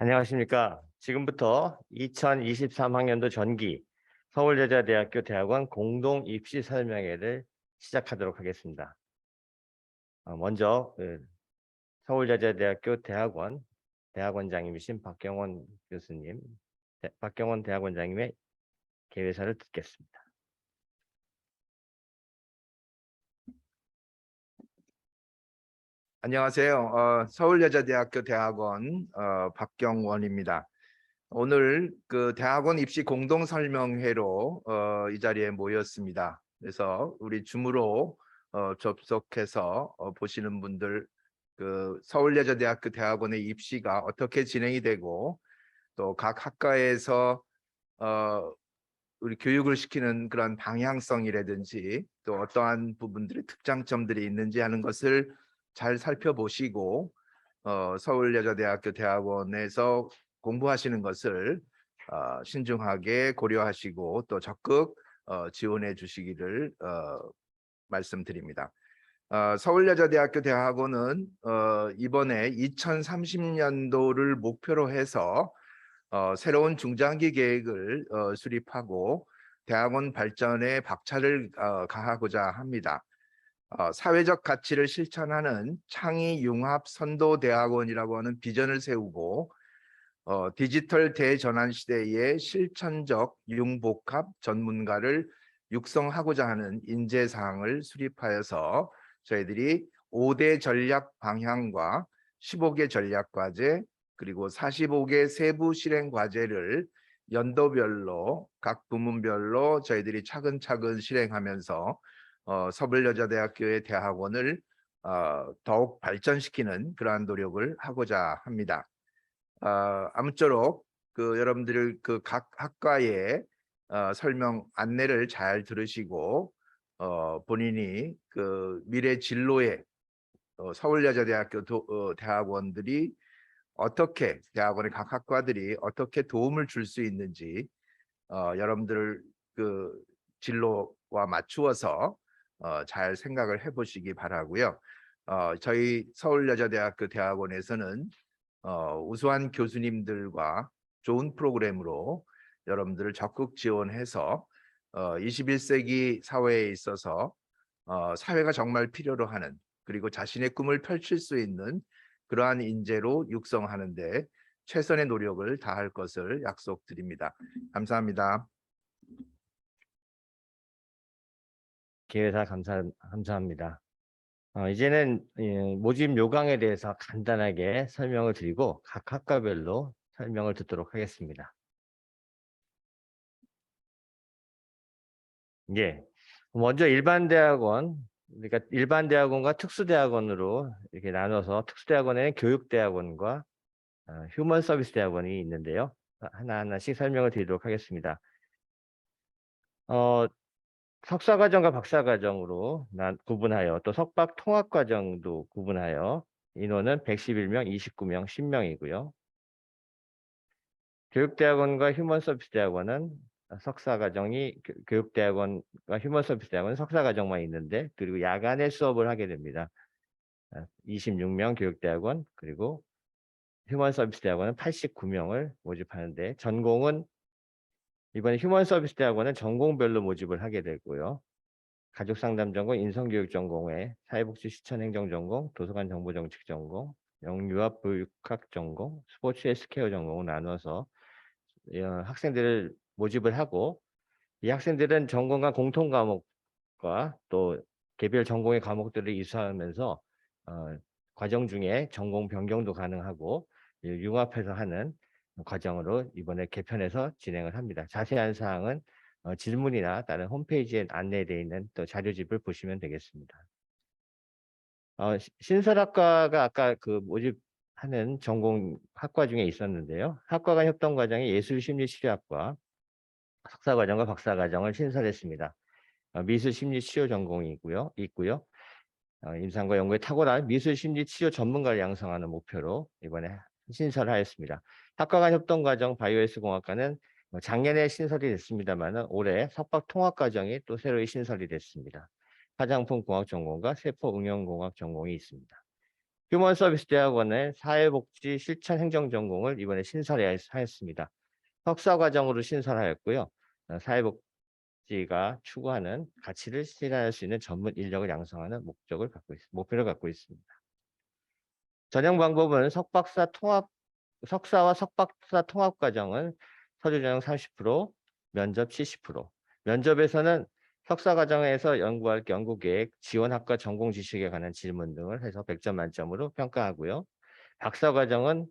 안녕하십니까. 지금부터 2023학년도 전기 서울여자대학교 대학원 공동 입시 설명회를 시작하도록 하겠습니다. 먼저 서울여자대학교 대학원장님이신 박경원 교수님, 박경원 대학원장님의 개회사를 듣겠습니다. 안녕하세요. 서울여자대학교 대학원 박경원입니다. 오늘 그 대학원 입시 공동 설명회로 이 자리에 모였습니다. 그래서 우리 줌으로 접속해서 보시는 분들, 그 서울여자대학교 대학원의 입시가 어떻게 진행이 되고 또 각 학과에서 우리 교육을 시키는 그런 방향성이라든지 또 어떠한 부분들의 특장점들이 있는지 하는 것을 잘 살펴보시고 서울여자대학교 대학원에서 공부하시는 것을 신중하게 고려하시고 또 적극 지원해 주시기를 말씀드립니다. 서울여자대학교 대학원은 이번에 2030년도를 목표로 해서 새로운 중장기 계획을 수립하고 대학원 발전에 박차를 가하고자 합니다. 사회적 가치를 실천하는 창의 융합 선도 대학원이라고 하는 비전을 세우고 디지털 대전환 시대의 실천적 융복합 전문가를 육성하고자 하는 인재사항을 수립하여서 저희들이 5대 전략 방향과 15개 전략 과제 그리고 45개 세부 실행 과제를 연도별로 각 부문별로 저희들이 차근차근 실행하면서 서울여자대학교의 대학원을 더욱 발전시키는 그러한 노력을 하고자 합니다. 아무쪼록 그 여러분들 그 각 학과의 설명 안내를 잘 들으시고 본인이 그 미래 진로에 서울여자대학교 대학원들이 어떻게 대학원의 각 학과들이 어떻게 도움을 줄 수 있는지 여러분들 그 진로와 맞추어서 잘 생각을 해보시기 바라고요. 저희 서울여자대학교 대학원에서는 우수한 교수님들과 좋은 프로그램으로 여러분들을 적극 지원해서 21세기 사회에 있어서 사회가 정말 필요로 하는 그리고 자신의 꿈을 펼칠 수 있는 그러한 인재로 육성하는 데 최선의 노력을 다할 것을 약속드립니다. 감사합니다. 개회사 감사합니다. 이제는 모집 요강에 대해서 간단하게 설명을 드리고 각 학과별로 설명을 듣도록 하겠습니다. 예, 먼저 일반 대학원, 그러니까 일반 대학원과 특수대학원으로 이렇게 나눠서 특수대학원에는 교육대학원과 휴먼 서비스 대학원이 있는데요. 하나하나씩 설명을 드리도록 하겠습니다. 석사과정과 박사과정으로 구분하여 또 석박 통합과정도 구분하여 인원은 111명, 29명, 10명이고요. 교육대학원과 휴먼 서비스 대학원은 석사과정이 교육대학원과 휴먼 서비스 대학원은 석사과정만 있는데 그리고 야간에 수업을 하게 됩니다. 26명 교육대학원 그리고 휴먼 서비스 대학원은 89명을 모집하는데 전공은 이번에 휴먼 서비스 대학원은 전공별로 모집을 하게 되고요. 가족상담 전공, 인성교육 전공에 사회복지 시천행정 전공, 도서관 정보정책 전공, 영유아 보육학 전공, 스포츠 헬스케어 전공을 나눠서 학생들을 모집을 하고 이 학생들은 전공과 공통 과목과 또 개별 전공의 과목들을 이수하면서 과정 중에 전공 변경도 가능하고 융합해서 하는 과정으로 이번에 개편해서 진행을 합니다. 자세한 사항은 질문이나 다른 홈페이지에 안내되어 있는 또 자료집을 보시면 되겠습니다. 신설학과가 아까 그 모집하는 전공 학과 중에 있었는데요. 학과 간 협동 과정에 예술심리치료학과 석사과정과 박사과정을 신설했습니다. 미술심리치료 전공이 있고요. 임상과 연구에 탁월한 미술심리치료 전문가를 양성하는 목표로 이번에 신설하였습니다. 학과 간 협동과정 바이오헬스공학과는 작년에 신설이 됐습니다만 올해 석박통합과정이 또 새로 신설이 됐습니다. 화장품공학 전공과 세포응용공학 전공이 있습니다. 휴먼 서비스 대학원의 사회복지 실천 행정 전공을 이번에 신설하였습니다. 석사 과정으로 신설하였고요. 사회복지가 추구하는 가치를 실현할 수 있는 전문 인력을 양성하는 목표를 갖고 있습니다. 전형 방법은 석사와 석박사 통합 과정은 서류 전형 30%, 면접 70%. 면접에서는 석사 과정에서 연구할 연구 계획, 지원 학과 전공 지식에 관한 질문 등을 해서 100점 만점으로 평가하고요. 박사 과정은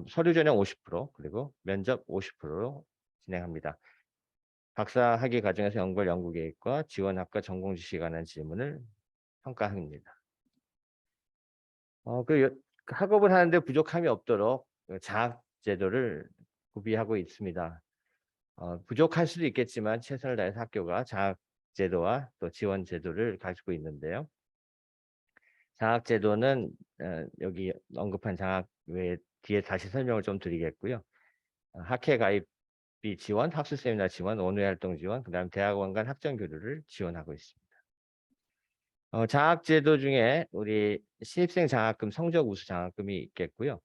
서류 전형 50% 그리고 면접 50%로 진행합니다. 박사 학위 과정에서 연구할 연구 계획과 지원 학과 전공 지식에 관한 질문을 평가합니다. 학업을 하는데 부족함이 없도록 장학 제도를 구비하고 있습니다. 부족할 수도 있겠지만 최선을 다해서 학교가 장학 제도와 또 지원 제도를 가지고 있는데요. 장학 제도는 여기 언급한 장학 외에 뒤에 다시 설명을 좀 드리겠고요. 학회 가입비 지원, 학술 세미나 지원, 원외 활동 지원, 그다음 대학원 간 학점 교류를 지원하고 있습니다. 장학 제도 중에 우리 신입생 장학금, 성적 우수 장학금이 있겠고요.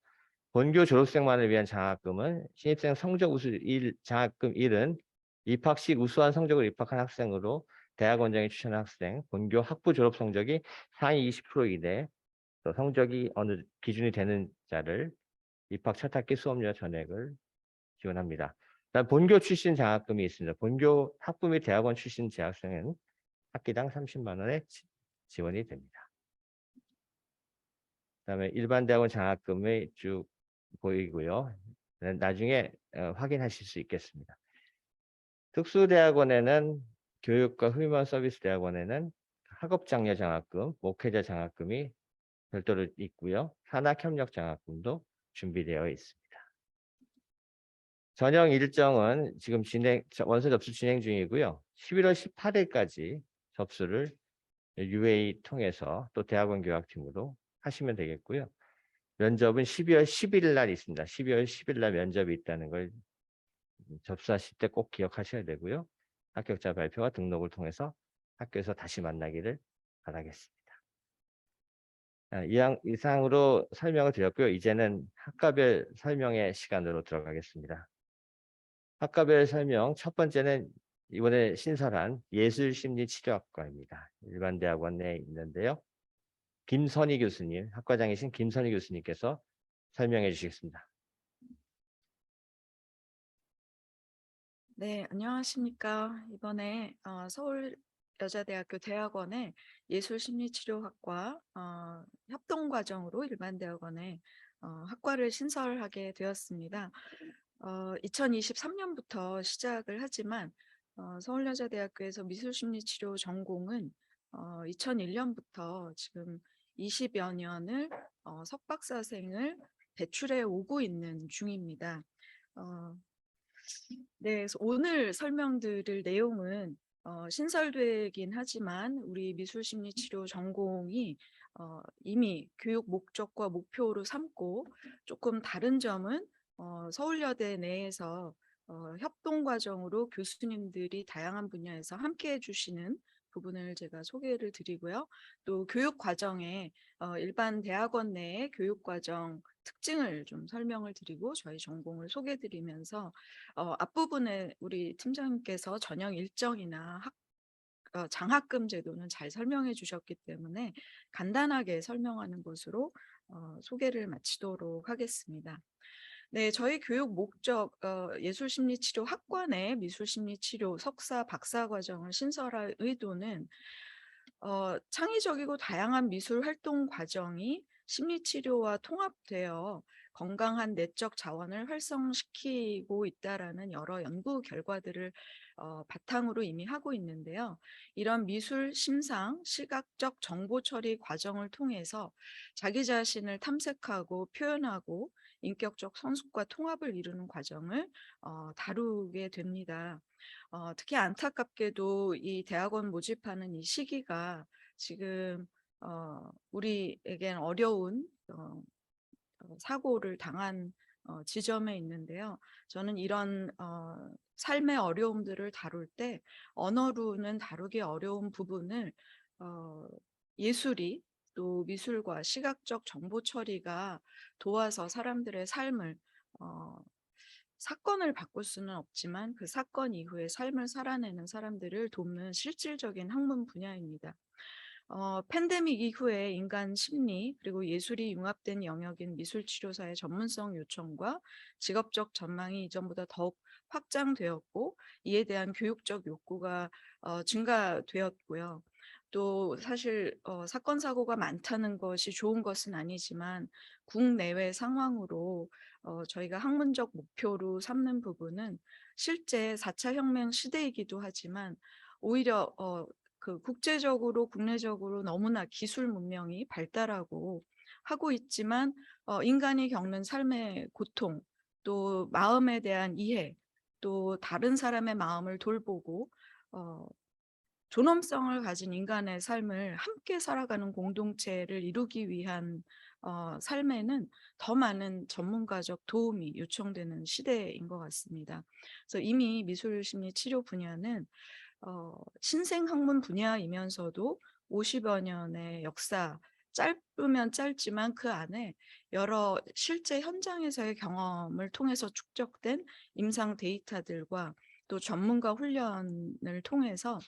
본교 졸업생만을 위한 장학금은 신입생 성적 우수 장학금 1은 입학 시 우수한 성적으로 입학한 학생으로 대학 원장이 추천한 학생, 본교 학부 졸업 성적이 상위 20% 이내, 또 성적이 어느 기준이 되는 자를 입학 첫 학기 수업료 전액을 지원합니다. 그다음 본교 출신 장학금이 있습니다. 본교 학부 및 대학원 출신 재학생은 학기당 30만 원의 지원이 됩니다. 그다음에 일반 대학원 장학금이 쭉 보이고요. 나중에 확인하실 수 있겠습니다. 특수대학원에는 교육과 휴먼 서비스 대학원에는 학업장려 장학금, 목회자 장학금이 별도로 있고요. 산학협력 장학금도 준비되어 있습니다. 전형 일정은 지금 원서 접수 진행 중이고요. 11월 18일까지 접수를 UA 통해서 또 대학원 교학팀으로 하시면 되겠고요. 면접은 12월 10일 날 있습니다. 12월 10일 날 면접이 있다는 걸 접수하실 때 꼭 기억하셔야 되고요. 합격자 발표와 등록을 통해서 학교에서 다시 만나기를 바라겠습니다. 이상으로 설명을 드렸고요. 이제는 학과별 설명의 시간으로 들어가겠습니다. 학과별 설명 첫 번째는 이번에 신설한 예술심리치료학과입니다. 일반 대학원 내에 있는데요. 김선희 교수님, 학과장이신 김선희 교수님께서 설명해 주시겠습니다. 네, 안녕하십니까. 이번에 서울여자대학교 대학원의 예술심리치료학과 협동과정으로 일반대학원에 학과를 신설하게 되었습니다. 2023년부터 시작을 하지만 서울여자대학교에서 미술심리치료 전공은 2001년부터 지금 20여 년을 석박사생을 배출해 오고 있는 중입니다. 네, 그래서 오늘 설명드릴 내용은 신설되긴 하지만 우리 미술심리치료 전공이 이미 교육 목적과 목표로 삼고 조금 다른 점은 서울여대 내에서 협동과정으로 교수님들이 다양한 분야에서 함께해 주시는 부분을 제가 소개를 드리고요. 또 교육과정에 일반 대학원 내의 교육과정 특징을 좀 설명을 드리고 저희 전공을 소개드리면서 앞부분에 우리 팀장님께서 전형 일정이나 장학금 제도는 잘 설명해 주셨기 때문에 간단하게 설명하는 것으로 소개를 마치도록 하겠습니다. 네, 저희 교육 목적 예술심리치료 학과내 미술심리치료 석사 박사 과정을 신설할 의도는 창의적이고 다양한 미술 활동 과정이 심리치료와 통합되어 건강한 내적 자원을 활성시키고 있다라는 여러 연구 결과들을 바탕으로 이미 하고 있는데요. 이런 미술 심상, 시각적 정보 처리 과정을 통해서 자기 자신을 탐색하고 표현하고 인격적 성숙과 통합을 이루는 과정을 다루게 됩니다. 특히 안타깝게도 이 대학원 모집하는 이 시기가 지금 우리에겐 어려운 사고를 당한 지점에 있는데요. 저는 이런 삶의 어려움들을 다룰 때 언어로는 다루기 어려운 부분을 예술이 또 미술과 시각적 정보 처리가 도와서 사람들의 삶을 사건을 바꿀 수는 없지만 그 사건 이후의 삶을 살아내는 사람들을 돕는 실질적인 학문 분야입니다. 팬데믹 이후에 인간 심리 그리고 예술이 융합된 영역인 미술치료사의 전문성 요청과 직업적 전망이 이전보다 더욱 확장되었고 이에 대한 교육적 욕구가 증가되었고요. 또 사실 사건 사고가 많다는 것이 좋은 것은 아니지만 국내외 상황으로 저희가 학문적 목표로 삼는 부분은 실제 4차 혁명 시대이기도 하지만 오히려 그 국제적으로 국내적으로 너무나 기술 문명이 발달하고 하고 있지만 인간이 겪는 삶의 고통 또 마음에 대한 이해 또 다른 사람의 마음을 돌보고 존엄성을 가진 인간의 삶을 함께 살아가는 공동체를 이루기 위한 삶에는 더 많은 전문가적 도움이 요청되는 시대인 것 같습니다. 그래서 이미 미술심리 치료 분야는 신생학문 분야이면서도 50여 년의 역사, 짧으면 짧지만 그 안에 여러 실제 현장에서의 경험을 통해서 축적된 임상 데이터들과 또 전문가 훈련을 통해서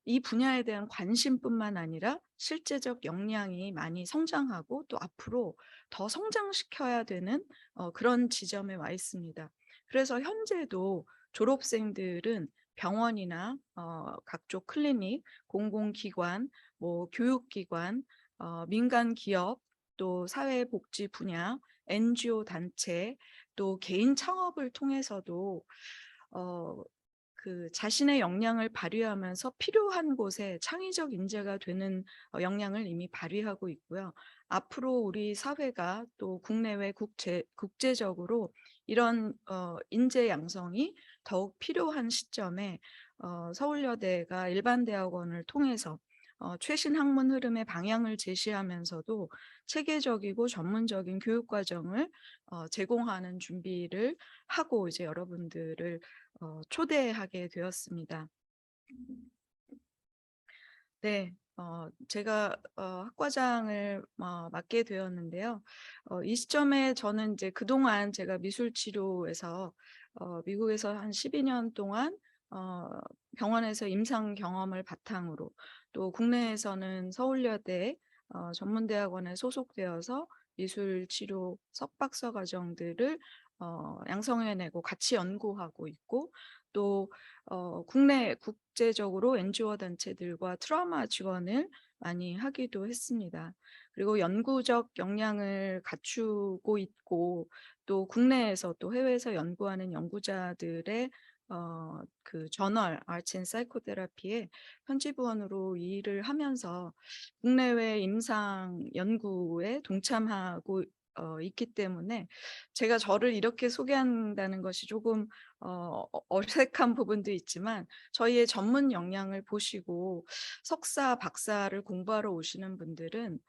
이 분야에 대한 관심뿐만 아니라 실제적 역량이 많이 성장하고 또 앞으로 더 성장시켜야 되는 그런 지점에 와 있습니다. 그래서 현재도 졸업생들은 병원이나 각종 클리닉, 공공기관, 뭐 교육기관, 민간 기업, 또 사회복지 분야, NGO 단체, 또 개인 창업을 통해서도 그 자신의 역량을 발휘하면서 필요한 곳에 창의적 인재가 되는 역량을 이미 발휘하고 있고요. 앞으로 우리 사회가 또 국내외 국제적으로 이런 인재 양성이 더욱 필요한 시점에 서울여대가 일반 대학원을 통해서 최신 학문 흐름의 방향을 제시하면서도 체계적이고 전문적인 교육 과정을 제공하는 준비를 하고 이제 여러분들을 초대하게 되었습니다. 네, 제가 학과장을 맡게 되었는데요. 이 시점에 저는 이제 그동안 제가 미술치료에서 미국에서 한 12년 동안 병원에서 임상 경험을 바탕으로 또 국내에서는 서울여대 전문대학원에 소속되어서 미술치료 석박사 과정들을 양성해내고 같이 연구하고 있고 또 국내 국제적으로 NGO 단체들과 트라우마 지원을 많이 하기도 했습니다. 그리고 연구적 역량을 갖추고 있고 또 국내에서 또 해외에서 연구하는 연구자들의 그 저널 아츠 앤 사이코테라피의 편집원으로 이 일을 하면서 국내외 임상 연구에 동참하고 있기 때문에 제가 저를 이렇게 소개한다는 것이 조금 어색한 부분도 있지만 저희의 전문 역량을 보시고 석사, 박사를 공부하러 오시는 분들은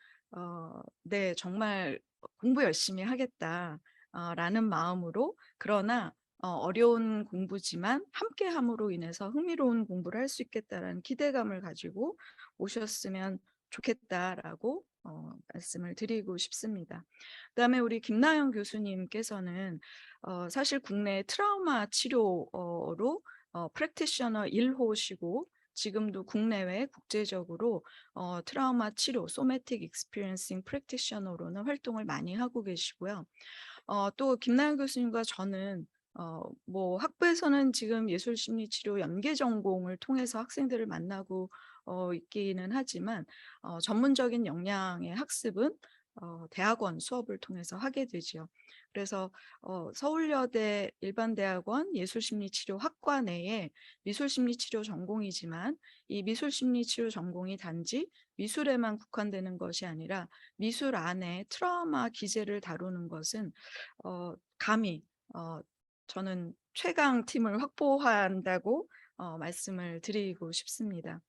네, 정말 공부 열심히 하겠다 라는 마음으로 그러나 어려운 공부지만 함께함으로 인해서 흥미로운 공부를 할 수 있겠다라는 기대감을 가지고 오셨으면 좋겠다라고 말씀을 드리고 싶습니다. 그다음에 우리 김나영 교수님께서는 사실 국내 트라우마 치료로 프랙티셔너 1호시고 지금도 국내외 국제적으로 트라우마 치료 소매틱 익스피리언싱 프랙티셔너로는 활동을 많이 하고 계시고요. 또 김나영 교수님과 저는 뭐 학부에서는 지금 예술심리치료 연계 전공을 통해서 학생들을 만나고 있기는 하지만 전문적인 역량의 학습은 대학원 수업을 통해서 하게 되죠. 그래서 서울여대 일반대학원 예술심리치료학과 내에 미술심리치료 전공이지만 이 미술심리치료 전공이 단지 미술에만 국한되는 것이 아니라 미술 안에 트라우마 기제를 다루는 것은 감히 저는 최강 팀을 확보한다고 말씀을 드리고 싶습니다.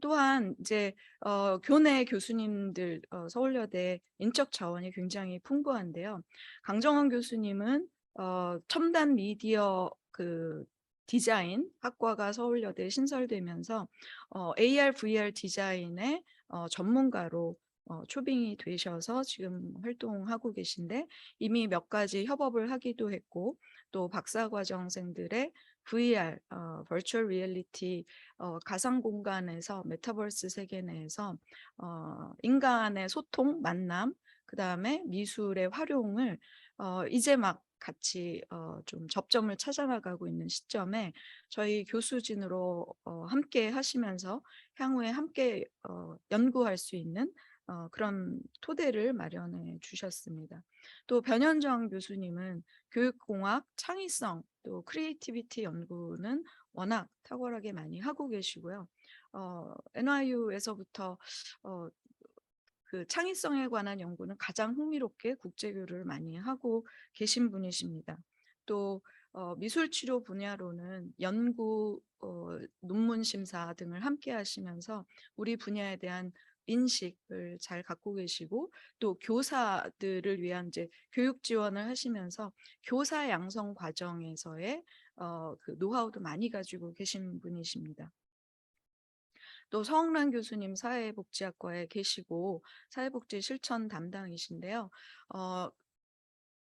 또한 이제 교내 교수님들 서울여대 인적 자원이 굉장히 풍부한데요. 강정원 교수님은 첨단 미디어 그 디자인 학과가 서울여대에 신설되면서 AR, VR 디자인에 전문가로 초빙이 되셔서 지금 활동하고 계신데 이미 몇 가지 협업을 하기도 했고 또 박사과정생들의 VR, Virtual Reality 가상 공간에서 메타버스 세계 내에서 인간의 소통, 만남, 그다음에 미술의 활용을 이제 막 같이 좀 접점을 찾아나가고 있는 시점에 저희 교수진으로 함께 하시면서 향후에 함께 연구할 수 있는 그런 토대를 마련해 주셨습니다. 또 변현정 교수님은 교육공학, 창의성, 또 크리에이티비티 연구는 워낙 탁월하게 많이 하고 계시고요. NYU에서부터 그 창의성에 관한 연구는 가장 흥미롭게 국제교류를 많이 하고 계신 분이십니다. 또 미술치료 분야로는 연구, 논문 심사 등을 함께 하시면서 우리 분야에 대한 인식을 잘 갖고 계시고 또 교사들을 위한 이제 교육 지원을 하시면서 교사 양성 과정에서의 그 노하우도 많이 가지고 계신 분이십니다. 또 서홍란 교수님 사회복지학과에 계시고 사회복지 실천 담당이신데요.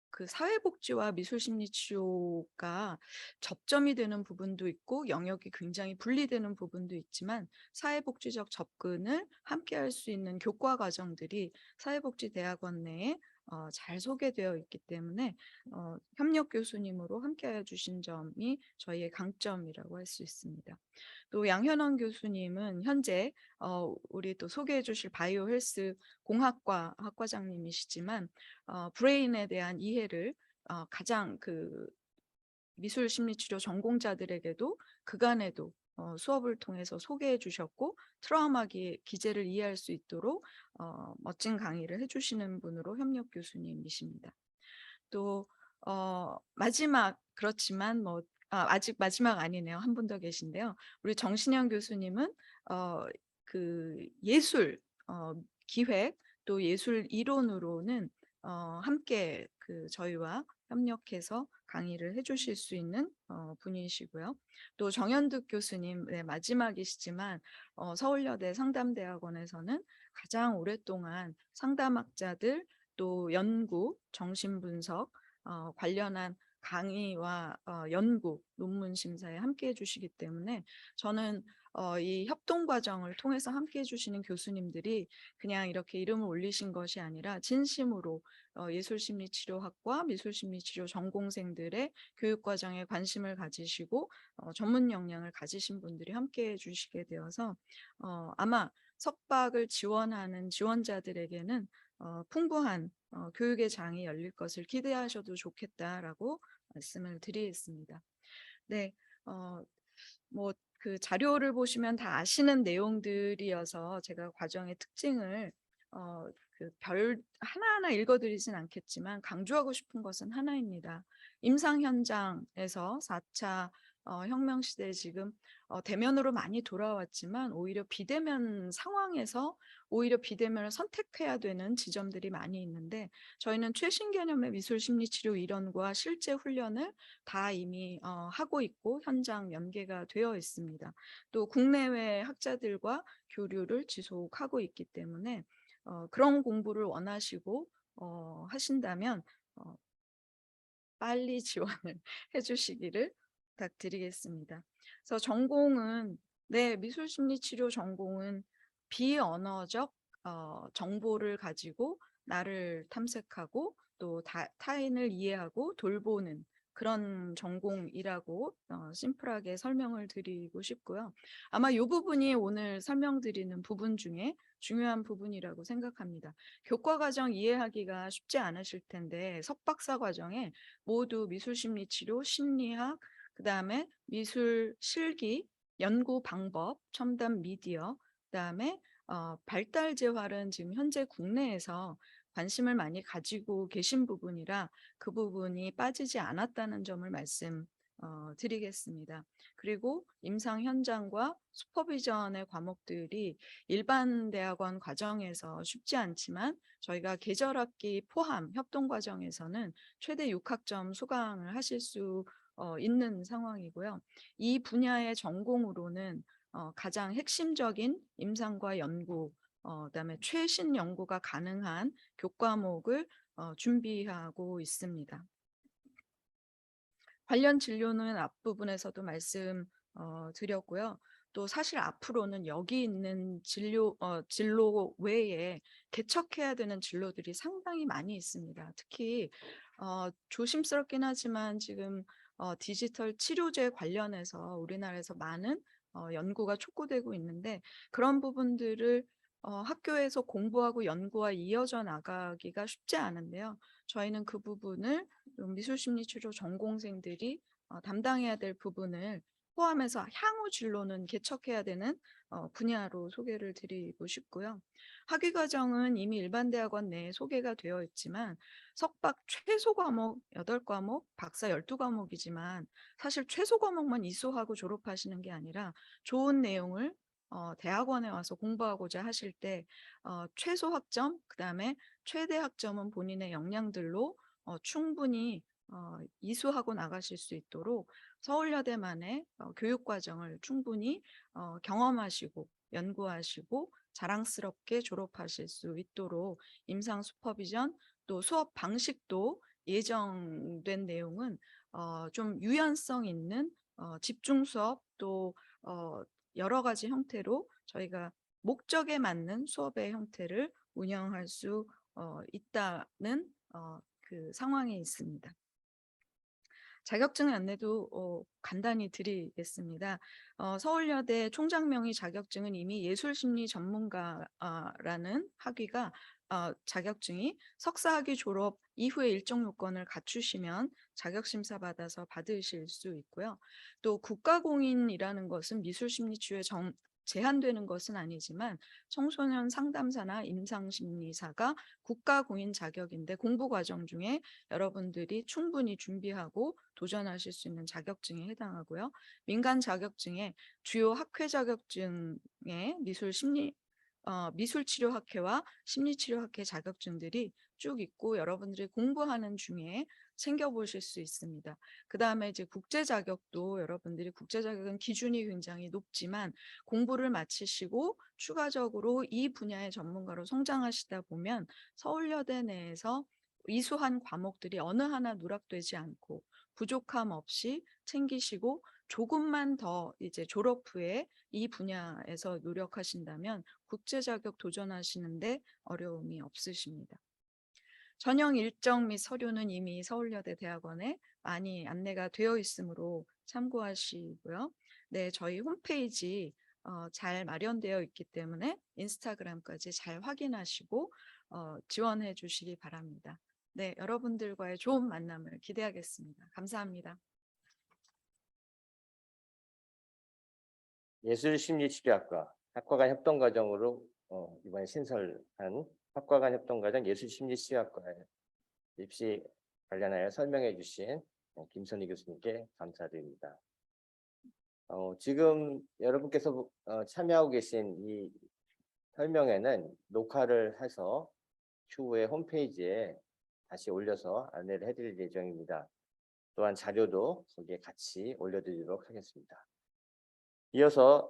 그 사회복지와 미술심리치료가 접점이 되는 부분도 있고 영역이 굉장히 분리되는 부분도 있지만 사회복지적 접근을 함께 할 수 있는 교과 과정들이 사회복지대학원 내에 잘 소개되어 있기 때문에 협력 교수님으로 함께해 주신 점이 저희의 강점이라고 할 수 있습니다. 또 양현원 교수님은 현재 우리 또 소개해 주실 바이오 헬스 공학과 학과장님이시지만 브레인에 대한 이해를 가장 그 미술 심리치료 전공자들에게도 그간에도 수업을 통해서 소개해 주셨고 트라우마 기제를 이해할 수 있도록 멋진 강의를 해주시는 분으로 협력 교수님이십니다. 또 마지막 그렇지만 뭐 아직 마지막 아니네요. 한 분 더 계신데요. 우리 정신영 교수님은 그 예술 기획 또 예술 이론으로는 함께 그 저희와 협력해서 강의를 해주실 수 있는 분이시고요. 또 정현득 교수님 마지막이시지만 서울여대 상담대학원에서는 가장 오랫동안 상담학자들 또 연구, 정신분석 관련한 강의와 연구, 논문 심사에 함께해 주시기 때문에 저는 이 협동 과정을 통해서 함께해 주시는 교수님들이 그냥 이렇게 이름을 올리신 것이 아니라 진심으로 예술심리치료학과 미술심리치료 전공생들의 교육 과정에 관심을 가지시고 전문 역량을 가지신 분들이 함께해 주시게 되어서 아마 석박을 지원하는 지원자들에게는 풍부한 교육의 장이 열릴 것을 기대하셔도 좋겠다라고 말씀을 드리겠습니다. 네, 뭐 그 자료를 보시면 다 아시는 내용들이어서 제가 과정의 특징을 그 별 하나하나 읽어드리진 않겠지만 강조하고 싶은 것은 하나입니다. 임상 현장에서 4차 혁명 시대에 지금 대면으로 많이 돌아왔지만 오히려 비대면 상황에서 오히려 비대면을 선택해야 되는 지점들이 많이 있는데 저희는 최신 개념의 미술 심리치료 이론과 실제 훈련을 다 이미 하고 있고 현장 연계가 되어 있습니다. 또 국내외 학자들과 교류를 지속하고 있기 때문에 그런 공부를 원하시고 하신다면 빨리 지원을 해주시기를 부탁드리겠습니다. 그래서 전공은 미술심리치료 전공은 비언어적 정보를 가지고 나를 탐색하고 또 타인을 이해하고 돌보는 그런 전공이라고 심플하게 설명을 드리고 싶고요. 아마 이 부분이 오늘 설명드리는 부분 중에 중요한 부분이라고 생각합니다. 교과 과정 이해하기가 쉽지 않으실 텐데 석박사 과정에 모두 미술심리치료, 심리학, 그다음에 미술 실기, 연구 방법, 첨단 미디어, 그다음에 발달 재활은 지금 현재 국내에서 관심을 많이 가지고 계신 부분이라 그 부분이 빠지지 않았다는 점을 드리겠습니다. 그리고 임상 현장과 슈퍼비전의 과목들이 일반 대학원 과정에서 쉽지 않지만 저희가 계절학기 포함 협동 과정에서는 최대 6학점 수강을 하실 수 있는 상황이고요. 이 분야의 전공으로는 가장 핵심적인 임상과 연구 그다음에 최신 연구가 가능한 교과목을 준비하고 있습니다. 관련 진료는 앞부분에서도 말씀 드렸고요. 또 사실 앞으로는 여기 있는 진로 외에 개척해야 되는 진로들이 상당히 많이 있습니다. 특히 조심스럽긴 하지만 지금 디지털 치료제 관련해서 우리나라에서 많은 연구가 촉구되고 있는데 그런 부분들을 학교에서 공부하고 연구와 이어져 나가기가 쉽지 않은데요. 저희는 그 부분을 좀 미술심리치료 전공생들이 담당해야 될 부분을 포함해서 향후 진로는 개척해야 되는 분야로 소개를 드리고 싶고요. 학위 과정은 이미 일반 대학원 내에 소개가 되어 있지만 석박 최소 과목 8과목, 박사 12과목이지만 사실 최소 과목만 이수하고 졸업하시는 게 아니라 좋은 내용을 대학원에 와서 공부하고자 하실 때 최소 학점, 그다음에 최대 학점은 본인의 역량들로 충분히 이수하고 나가실 수 있도록 서울여대만의 교육 과정을 충분히 경험하시고 연구하시고 자랑스럽게 졸업하실 수 있도록 임상 슈퍼비전 또 수업 방식도 예정된 내용은 좀 유연성 있는 집중 수업 또 여러 가지 형태로 저희가 목적에 맞는 수업의 형태를 운영할 수 있다는 그 상황에 있습니다. 자격증 안내도 간단히 드리겠습니다. 서울여대 총장명의 자격증은 이미 예술심리 전문가라는 학위가 자격증이 석사학위 졸업 이후에 일정 요건을 갖추시면 자격심사 받아서 받으실 수 있고요. 또 국가공인이라는 것은 미술심리치료에 제한되는 것은 아니지만 청소년 상담사나 임상심리사가 국가공인 자격인데 공부 과정 중에 여러분들이 충분히 준비하고 도전하실 수 있는 자격증에 해당하고요. 민간 자격증에 주요 학회 자격증의 미술치료학회와 심리치료학회 자격증들이 쭉 있고 여러분들이 공부하는 중에 챙겨보실 수 있습니다. 그 다음에 이제 국제 자격도 여러분들이 국제 자격은 기준이 굉장히 높지만 공부를 마치시고 추가적으로 이 분야의 전문가로 성장하시다 보면 서울여대 내에서 이수한 과목들이 어느 하나 누락되지 않고 부족함 없이 챙기시고 조금만 더 이제 졸업 후에 이 분야에서 노력하신다면 국제 자격 도전하시는데 어려움이 없으십니다. 전형 일정 및 서류는 이미 서울여대 대학원에 많이 안내가 되어 있으므로 참고하시고요. 네, 저희 홈페이지 잘 마련되어 있기 때문에 인스타그램까지 잘 확인하시고 지원해 주시기 바랍니다. 네, 여러분들과의 좋은 만남을 기대하겠습니다. 감사합니다. 예술심리치료학과 학과간 협동과정으로 이번에 신설한 학과간 협동과정 예술심리치료학과에 입시 관련하여 설명해 주신 김선희 교수님께 감사드립니다. 지금 여러분께서 참여하고 계신 이 설명회는 녹화를 해서 추후에 홈페이지에 다시 올려서 안내를 해드릴 예정입니다. 또한 자료도 거기에 같이 올려드리도록 하겠습니다. 이어서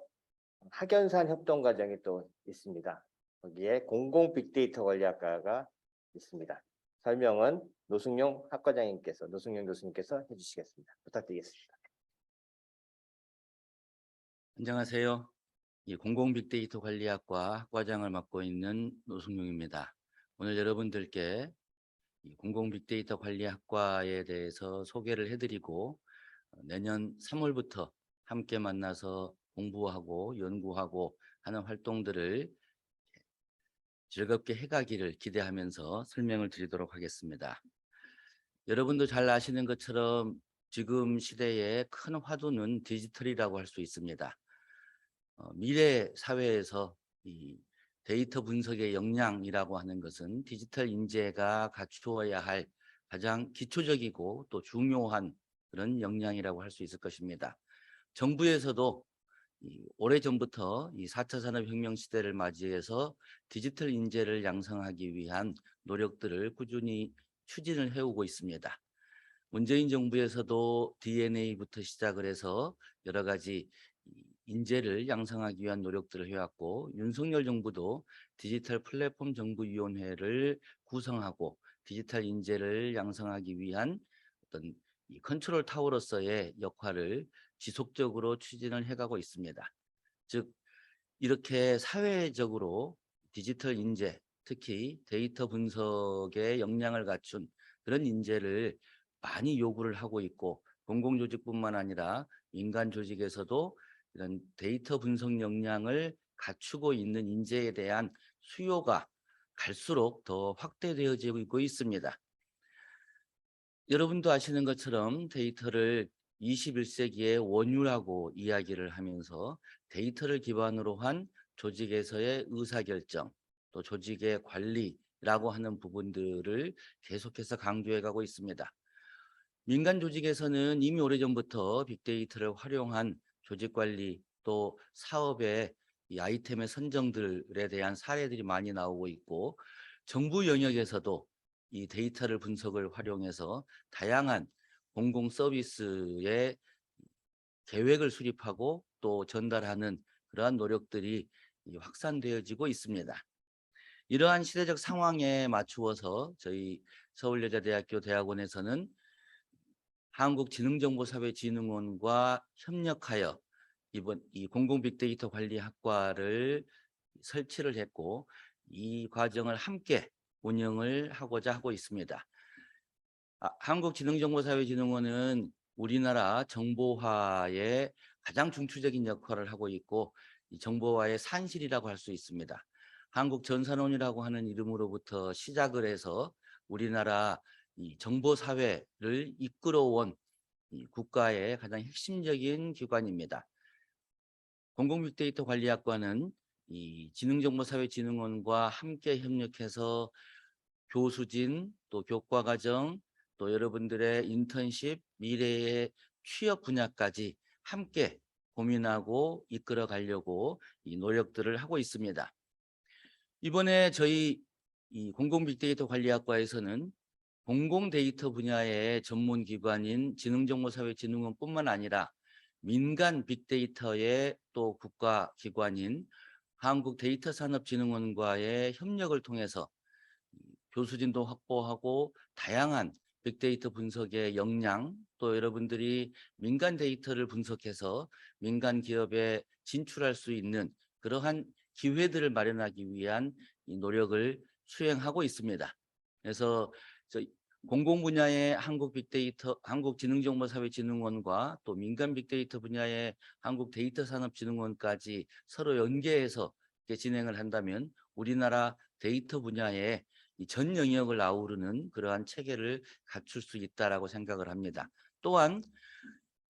학연산 협동과정이 또 있습니다. 거기에 공공 빅데이터 관리학과가 있습니다. 설명은 노승용 교수님께서 해주시겠습니다. 부탁드리겠습니다. 안녕하세요. 공공빅데이터 관리학과 학과장을 맡고 있는 노승용입니다. 오늘 여러분들께 공공빅데이터 관리학과에 대해서 소개를 해드리고 내년 3월부터 함께 만나서 공부하고 연구하고 하는 활동들을 즐겁게 해가기를 기대하면서 설명을 드리도록 하겠습니다. 여러분도 잘 아시는 것처럼 지금 시대의 큰 화두는 디지털이라고 할 수 있습니다. 미래 사회에서 이 데이터 분석의 역량이라고 하는 것은 디지털 인재가 갖추어야 할 가장 기초적이고 또 중요한 그런 역량이라고 할 수 있을 것입니다. 정부에서도 오래전부터 이 4차 산업혁명 시대를 맞이해서 디지털 인재를 양성하기 위한 노력들을 꾸준히 추진을 해오고 있습니다. 문재인 정부에서도 DNA부터 시작을 해서 여러 가지 인재를 양성하기 위한 노력들을 해왔고, 윤석열 정부도 디지털 플랫폼 정부위원회를 구성하고 디지털 인재를 양성하기 위한 어떤 이 컨트롤 타워로서의 역할을 지속적으로 추진을 해가고 있습니다. 즉 이렇게 사회적으로 디지털 인재, 특히 데이터 분석에 역량을 갖춘 그런 인재를 많이 요구를 하고 있고, 공공조직뿐만 아니라 민간 조직에서도 이런 데이터 분석 역량을 갖추고 있는 인재에 대한 수요가 갈수록 더 확대되어지고 있습니다. 여러분도 아시는 것처럼 데이터를 21세기의 원유라고 이야기를 하면서 데이터를 기반으로 한 조직에서의 의사결정, 또 조직의 관리라고 하는 부분들을 계속해서 강조해 가고 있습니다. 민간 조직에서는 이미 오래전부터 빅데이터를 활용한 조직 관리 또 사업의 이 아이템의 선정들에 대한 사례들이 많이 나오고 있고, 정부 영역에서도 이 데이터를 분석을 활용해서 다양한 공공 서비스의 계획을 수립하고 또 전달하는 그러한 노력들이 확산되어지고 있습니다. 이러한 시대적 상황에 맞추어서 저희 서울여자대학교 대학원에서는 한국지능정보사회진흥원과 협력하여 이번 이 공공빅데이터 관리학과를 설치를 했고, 이 과정을 함께 운영을 하고자 하고 있습니다. 한국지능정보사회진흥원은 우리나라 정보화의 가장 중추적인 역할을 하고 있고, 이 정보화의 산실이라고 할 수 있습니다. 한국전산원이라고 하는 이름으로부터 시작을 해서 우리나라 이 정보사회를 이끌어온 이 국가의 가장 핵심적인 기관입니다. 공공빅데이터 관리학과는 이 지능정보사회진흥원과 함께 협력해서 교수진, 또 교과과정, 또 여러분들의 인턴십, 미래의 취업 분야까지 함께 고민하고 이끌어 가려고 이 노력들을 하고 있습니다. 이번에 저희 이 공공빅데이터 관리학과에서는 공공데이터 분야의 전문기관인 지능정보사회진흥원뿐만 아니라 민간 빅데이터의 또 국가기관인 한국데이터산업진흥원과의 협력을 통해서 교수진도 확보하고 다양한 빅데이터 분석의 역량, 또 여러분들이 민간 데이터를 분석해서 민간 기업에 진출할 수 있는 그러한 기회들을 마련하기 위한 이 노력을 수행하고 있습니다. 그래서 공공 분야의 한국지능정보사회진흥원과 또 민간 빅데이터 분야의 한국데이터산업진흥원까지 서로 연계해서 진행을 한다면 우리나라 데이터 분야의 전 영역을 아우르는 그러한 체계를 갖출 수 있다라고 생각을 합니다. 또한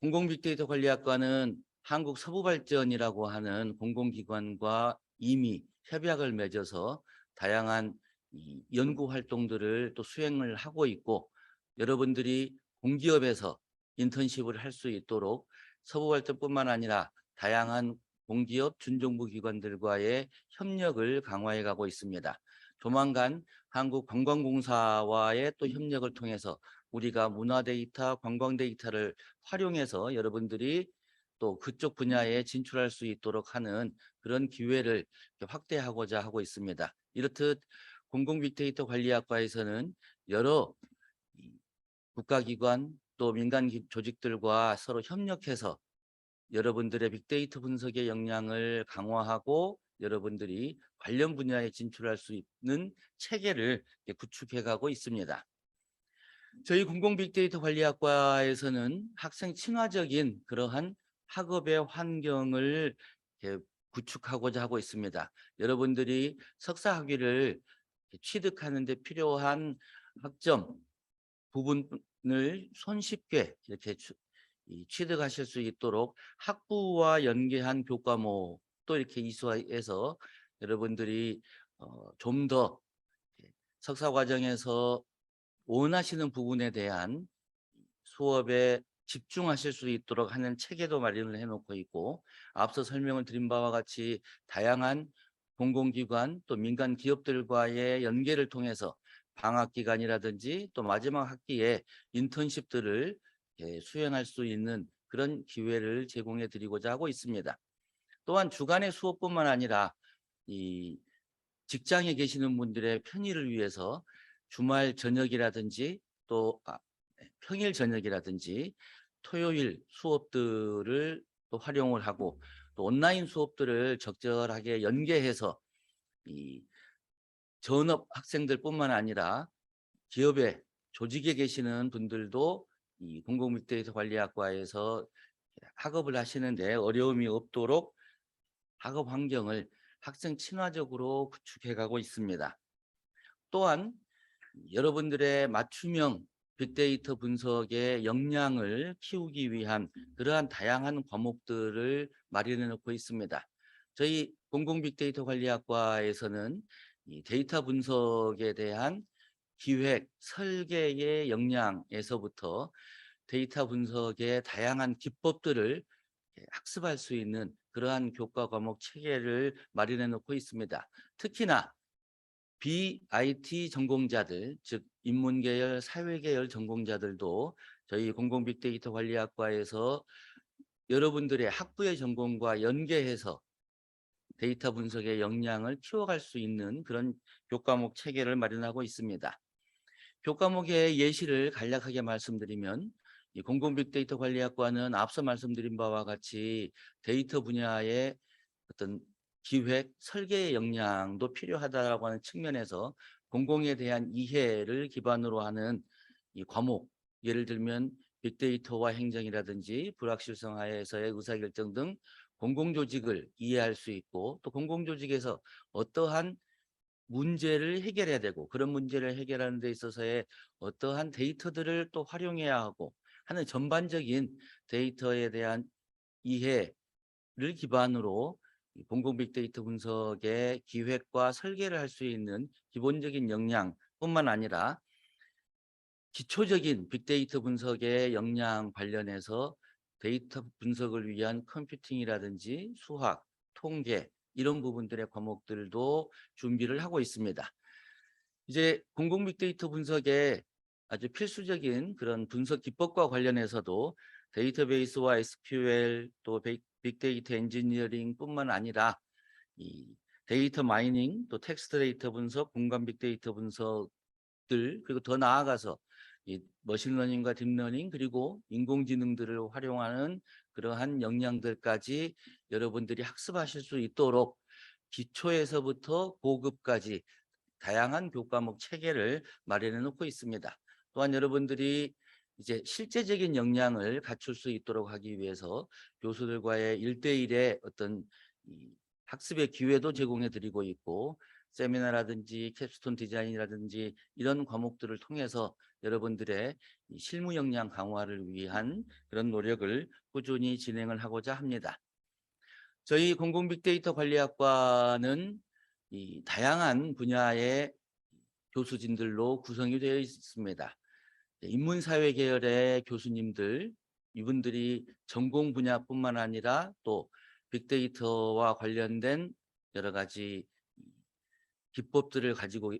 공공빅데이터 관리학과는 한국서부발전이라고 하는 공공기관과 이미 협약을 맺어서 다양한 이 연구 활동들을 또 수행을 하고 있고, 여러분들이 공기업에서 인턴십을 할 수 있도록 서부발전뿐만 아니라 다양한 공기업 준정부 기관들과의 협력을 강화해 가고 있습니다. 조만간 한국관광공사와의 또 협력을 통해서 우리가 문화 데이터, 관광 데이터를 활용해서 여러분들이 또 그쪽 분야에 진출할 수 있도록 하는 그런 기회를 확대하고자 하고 있습니다. 이렇듯 공공빅데이터 관리학과에서는 여러 국가기관 또 민간 조직들과 서로 협력해서 여러분들의 빅데이터 분석의 역량을 강화하고 여러분들이 관련 분야에 진출할 수 있는 체계를 구축해 가고 있습니다. 저희 공공빅데이터 관리학과에서는 학생 친화적인 그러한 학업의 환경을 구축하고자 하고 있습니다. 여러분들이 석사 학위를 취득하는 데 필요한 학점 부분을 손쉽게 이렇게 취득하실 수 있도록 학부와 연계한 교과목도 이렇게 이수해서 여러분들이 좀 더 석사 과정에서 원하시는 부분에 대한 수업에 집중하실 수 있도록 하는 체계도 마련을 해놓고 있고, 앞서 설명을 드린 바와 같이 다양한 공공기관 또 민간 기업들과의 연계를 통해서 방학 기간이라든지 또 마지막 학기에 인턴십들을 수행할 수 있는 그런 기회를 제공해 드리고자 하고 있습니다. 또한 주간의 수업뿐만 아니라 이 직장에 계시는 분들의 편의를 위해서 주말 저녁이라든지 또 평일 저녁이라든지 토요일 수업들을 또 활용을 하고 또 온라인 수업들을 적절하게 연계해서 이 전업 학생들뿐만 아니라 기업에 조직에 계시는 분들도 이 공공빅데이터 관리학과에서 학업을 하시는데 어려움이 없도록 학업 환경을 학생 친화적으로 구축해 가고 있습니다. 또한 여러분들의 맞춤형 빅데이터 분석의 역량을 키우기 위한 그러한 다양한 과목들을 마련해 놓고 있습니다. 저희 공공빅데이터 관리학과에서는 이 데이터 분석에 대한 기획, 설계의 역량에서부터 데이터 분석의 다양한 기법들을 학습할 수 있는 그러한 교과 과목 체계를 마련해 놓고 있습니다. 특히나 BIT 전공자들, 즉 인문계열, 사회계열 전공자들도 저희 공공빅데이터 관리학과에서 여러분들의 학부의 전공과 연계해서 데이터 분석의 역량을 키워갈 수 있는 그런 교과목 체계를 마련하고 있습니다. 교과목의 예시를 간략하게 말씀드리면 이 공공빅데이터 관리학과는 앞서 말씀드린 바와 같이 데이터 분야의 어떤 기획, 설계의 역량도 필요하다고 하는 측면에서 공공에 대한 이해를 기반으로 하는 이 과목, 예를 들면 빅데이터와 행정이라든지 불확실성 하에서의 의사결정 등 공공조직을 이해할 수 있고 또 공공조직에서 어떠한 문제를 해결해야 되고 그런 문제를 해결하는 데 있어서의 어떠한 데이터들을 또 활용해야 하고 하는 전반적인 데이터에 대한 이해를 기반으로 공공 빅데이터 분석의 기획과 설계를 할 수 있는 기본적인 역량뿐만 아니라 기초적인 빅데이터 분석의 역량 관련해서 데이터 분석을 위한 컴퓨팅이라든지 수학, 통계 이런 부분들의 과목들도 준비를 하고 있습니다. 이제 공공 빅데이터 분석의 아주 필수적인 그런 분석 기법과 관련해서도 데이터베이스와 SQL 또 빅데이터 엔지니어링뿐만 아니라 이 데이터 마이닝 또 텍스트 데이터 분석, 공간 빅데이터 분석들 그리고 더 나아가서 이 머신러닝과 딥러닝 그리고 인공지능들을 활용하는 그러한 역량들까지 여러분들이 학습하실 수 있도록 기초에서부터 고급까지 다양한 교과목 체계를 마련해 놓고 있습니다. 또한 여러분들이 이제 실제적인 역량을 갖출 수 있도록 하기 위해서 교수들과의 1대1의 어떤 이 학습의 기회도 제공해 드리고 있고 세미나라든지 캡스톤 디자인이라든지 이런 과목들을 통해서 여러분들의 이 실무 역량 강화를 위한 그런 노력을 꾸준히 진행을 하고자 합니다. 저희 공공빅데이터 관리학과는 이 다양한 분야의 교수진들로 구성이 되어 있습니다. 인문사회 계열의 교수님들, 이분들이 전공 분야뿐만 아니라 또 빅데이터와 관련된 여러 가지 기법들을 가지고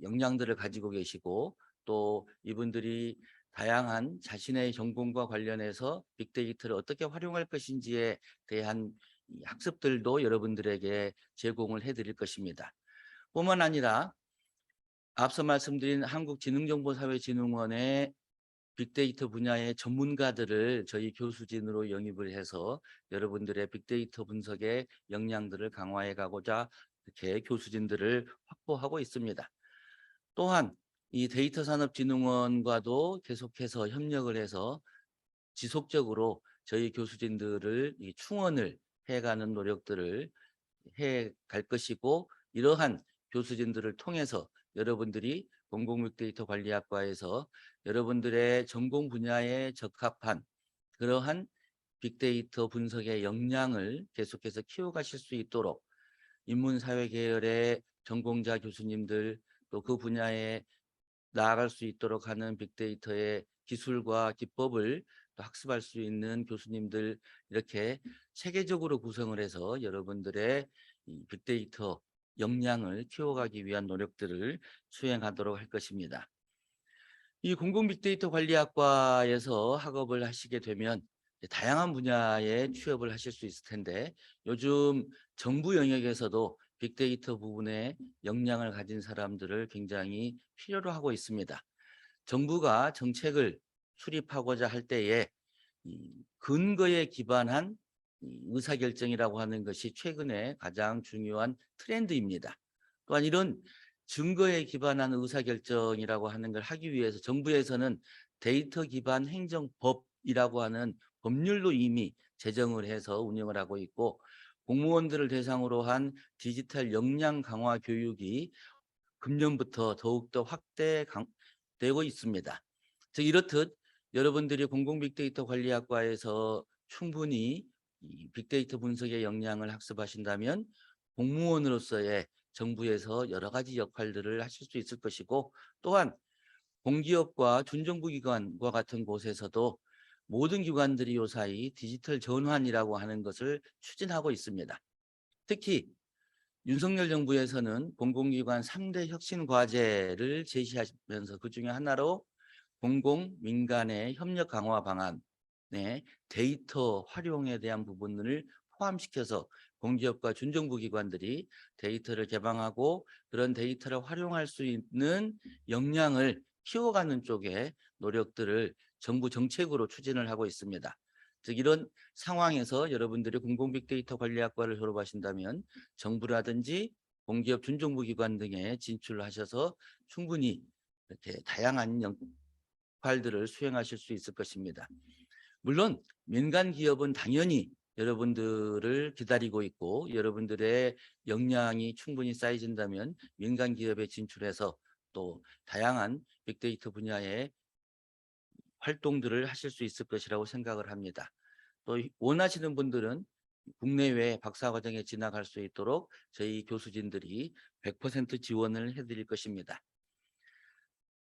역량들을 가지고 계시고 또 이분들이 다양한 자신의 전공과 관련해서 빅데이터를 어떻게 활용할 것인지에 대한 이 학습들도 여러분들에게 제공을 해드릴 것입니다. 뿐만 아니라 앞서 말씀드린 한국지능정보사회진흥원의 빅데이터 분야의 전문가들을 저희 교수진으로 영입을 해서 여러분들의 빅데이터 분석의 역량들을 강화해 가고자 이렇게 교수진들을 확보하고 있습니다. 또한 이 데이터산업진흥원과도 계속해서 협력을 해서 지속적으로 저희 교수진들을 이 충원을 해가는 노력들을 해 갈 것이고 이러한 교수진들을 통해서 여러분들이 공공빅데이터 관리학과에서 여러분들의 전공 분야에 적합한 그러한 빅데이터 분석의 역량을 계속해서 키워가실 수 있도록 인문사회 계열의 전공자 교수님들 또 그 분야에 나아갈 수 있도록 하는 빅데이터의 기술과 기법을 또 학습할 수 있는 교수님들 이렇게 체계적으로 구성을 해서 여러분들의 이 빅데이터 역량을 키워가기 위한 노력들을 수행하도록 할 것입니다. 이 공공 빅데이터 관리학과에서 학업을 하시게 되면 다양한 분야에 취업을 하실 수 있을 텐데 요즘 정부 영역에서도 빅데이터 부분에 역량을 가진 사람들을 굉장히 필요로 하고 있습니다. 정부가 정책을 수립하고자 할 때에 이 근거에 기반한 이 의사결정이라고 하는 것이 최근에 가장 중요한 트렌드입니다. 또한 이런 증거에 기반한 의사결정이라고 하는 걸 하기 위해서 정부에서는 데이터 기반 행정법이라고 하는 법률로 이미 제정을 해서 운영을 하고 있고 공무원들을 대상으로 한 디지털 역량 강화 교육이 금년부터 더욱더 확대되고 있습니다. 즉 이렇듯 여러분들이 공공 빅데이터 관리학과에서 충분히 이 빅데이터 분석의 역량을 학습하신다면 공무원으로서의 정부에서 여러 가지 역할들을 하실 수 있을 것이고 또한 공기업과 준정부기관과 같은 곳에서도 모든 기관들이 요사이 디지털 전환이라고 하는 것을 추진하고 있습니다. 특히 윤석열 정부에서는 공공기관 3대 혁신 과제를 제시하면서 그중에 하나로 공공 민간의 협력 강화 방안에 데이터 활용에 대한 부분을 포함시켜서 공기업과 준정부 기관들이 데이터를 개방하고 그런 데이터를 활용할 수 있는 역량을 키워가는 쪽에 노력들을 정부 정책으로 추진을 하고 있습니다. 즉 이런 상황에서 여러분들이 공공 빅데이터 관리학과를 졸업하신다면 정부라든지 공기업 준정부 기관 등에 진출하셔서 충분히 이렇게 다양한 역할들을 수행하실 수 있을 것입니다. 물론 민간 기업은 당연히 여러분들을 기다리고 있고 여러분들의 역량이 충분히 쌓여진다면 민간 기업에 진출해서 또 다양한 빅데이터 분야의 활동들을 하실 수 있을 것이라고 생각을 합니다. 또 원하시는 분들은 국내외 박사과정에 진학할 수 있도록 저희 교수진들이 100% 지원을 해드릴 것입니다.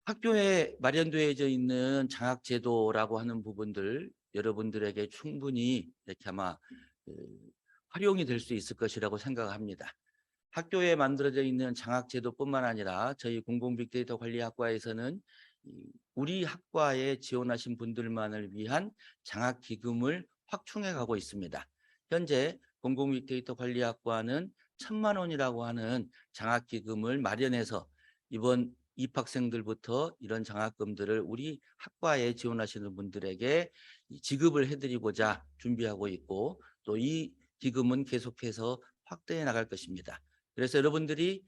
학교에 마련되어져 있는 장학제도라고 하는 부분들 여러분들에게 충분히 이렇게 아마 활용이 될 수 있을 것이라고 생각합니다. 학교에 만들어져 있는 장학제도뿐만 아니라 저희 공공빅데이터 관리학과에서는 우리 학과에 지원하신 분들만을 위한 장학기금을 확충해 가고 있습니다. 현재 공공빅데이터 관리학과는 1,000만 원이라고 하는 장학기금을 마련해서 이번 입학생들부터 이런 장학금들을 우리 학과에 지원하시는 분들에게 지급을 해드리고자 준비하고 있고 또 이 기금은 계속해서 확대해 나갈 것입니다. 그래서 여러분들이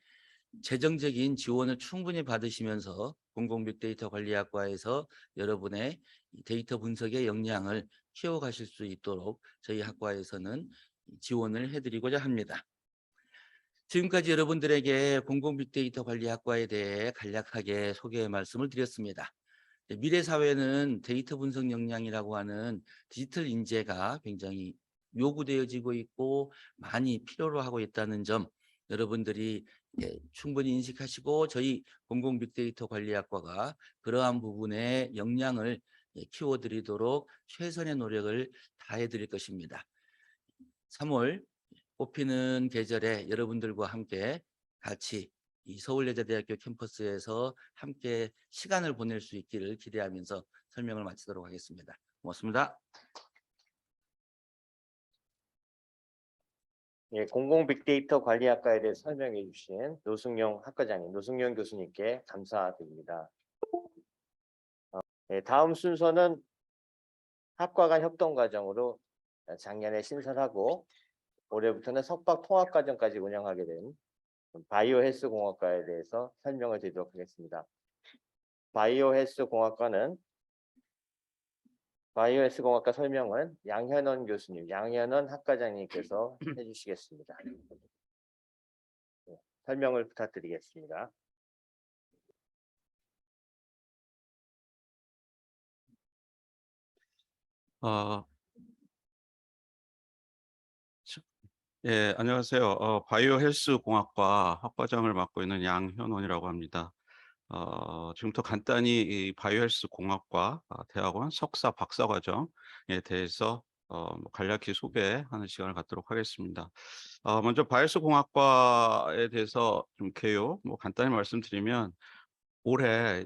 재정적인 지원을 충분히 받으시면서 공공빅데이터 관리학과에서 여러분의 데이터 분석의 역량을 키워가실 수 있도록 저희 학과에서는 지원을 해드리고자 합니다. 지금까지 여러분들에게 공공빅데이터 관리학과에 대해 간략하게 소개 말씀을 드렸습니다. 미래 사회는 데이터 분석 역량이라고 하는 디지털 인재가 굉장히 요구되어지고 있고 많이 필요로 하고 있다는 점 여러분들이 충분히 인식하시고 저희 공공빅데이터 관리학과가 그러한 부분의 역량을 키워드리도록 최선의 노력을 다해드릴 것입니다. 3월 꽃피는 계절에 여러분들과 함께 같이 이 서울여자대학교 캠퍼스에서 함께 시간을 보낼 수 있기를 기대하면서 설명을 마치도록 하겠습니다. 고맙습니다. 예, 공공 빅데이터 관리학과에 대해 설명해 주신 노승용 학과장님, 노승용 교수님께 감사드립니다. 예, 다음 순서는 학과 간 협동 과정으로 작년에 신설하고 올해부터는 석박 통합 과정까지 운영하게 된 바이오 헬스 공학과에 대해서 설명을 드리도록 하겠습니다. 바이오 헬스 공학과 설명은 양현원 교수님, 양현원 학과장님께서 해주시겠습니다. 네, 설명을 부탁드리겠습니다. 예, 안녕하세요. 바이오 헬스 공학과 학과장을 맡고 있는 양현원이라고 합니다. 지금부터 간단히 이 바이오 헬스 공학과 대학원 석사 박사 과정에 대해서 간략히 소개하는 시간을 갖도록 하겠습니다. 먼저 바이오 헬스 공학과에 대해서 좀 개요 간단히 말씀드리면 올해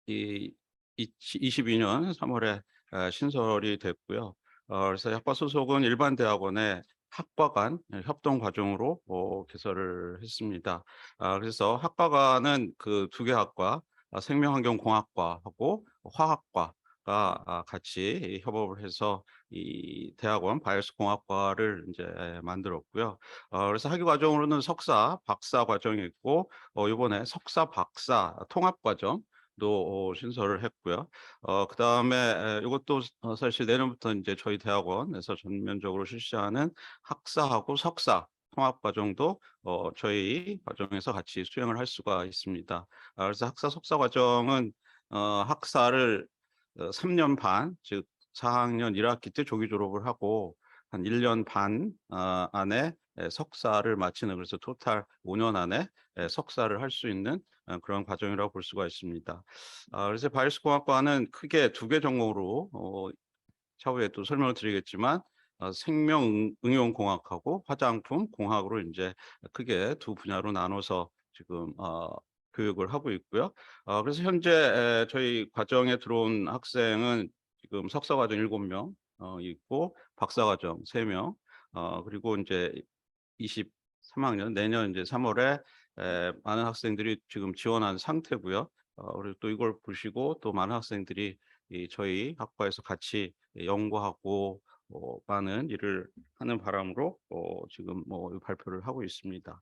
이 22년 3월에 신설이 됐고요. 그래서 학과 소속은 일반 대학원의 학과 간 협동 과정으로 개설을 했습니다. 그래서 학과 간은 그 두 개 학과, 생명환경공학과하고 화학과가 같이 이 협업을 해서 이 대학원 바이오스 공학과를 이제 만들었고요. 그래서 학위 과정으로는 석사, 박사 과정이 있고 이번에 석사, 박사 통합 과정도 신설을 했고요. 그다음에 이것도 사실 내년부터 이제 저희 대학원에서 전면적으로 실시하는 학사하고 석사 통합 과정도 저희 과정에서 같이 수행을 할 수가 있습니다. 그래서 학사, 석사 과정은 학사를 3년 반, 즉 4학년 1학기 때 조기 졸업을 하고 한 1년 반 안에 석사를 마치는, 그래서 토탈 5년 안에 석사를 할 수 있는 그런 과정이라고 볼 수가 있습니다. 그래서 바이오스 공학과는 크게 두 개 전공으로 차후에 또 설명을 드리겠지만 생명응용공학하고 화장품 공학으로 이제 크게 두 분야로 나눠서 지금 교육을 하고 있고요. 그래서 현재 저희 과정에 들어온 학생은 지금 석사과정 7명 있고 박사과정 3명, 그리고 이제 23학년 내년 이제 3월에 많은 학생들이 지금 지원한 상태고요. 그리고 또 이걸 보시고 또 많은 학생들이 이 저희 학과에서 같이 연구하고 많은 일을 하는 바람으로 지금 이 발표를 하고 있습니다.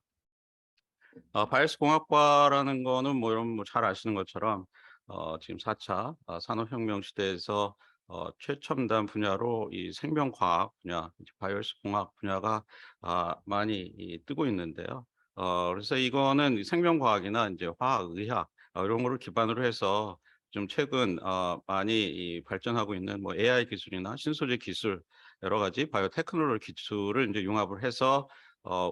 바이오스 공학과라는 거는 뭐 여러분 뭐 잘 아시는 것처럼 지금 4차 산업혁명 시대에서 최첨단 분야로 이 생명과학 분야, 이제 바이오스 공학 분야가 많이 뜨고 있는데요. 그래서 이거는 이 생명과학이나 이제 화학, 의학 이런 거를 기반으로 해서 좀 최근 많이 이 발전하고 있는 뭐 AI 기술이나 신소재 기술, 여러 가지 바이오 테크놀로지 기술을 이제 융합을 해서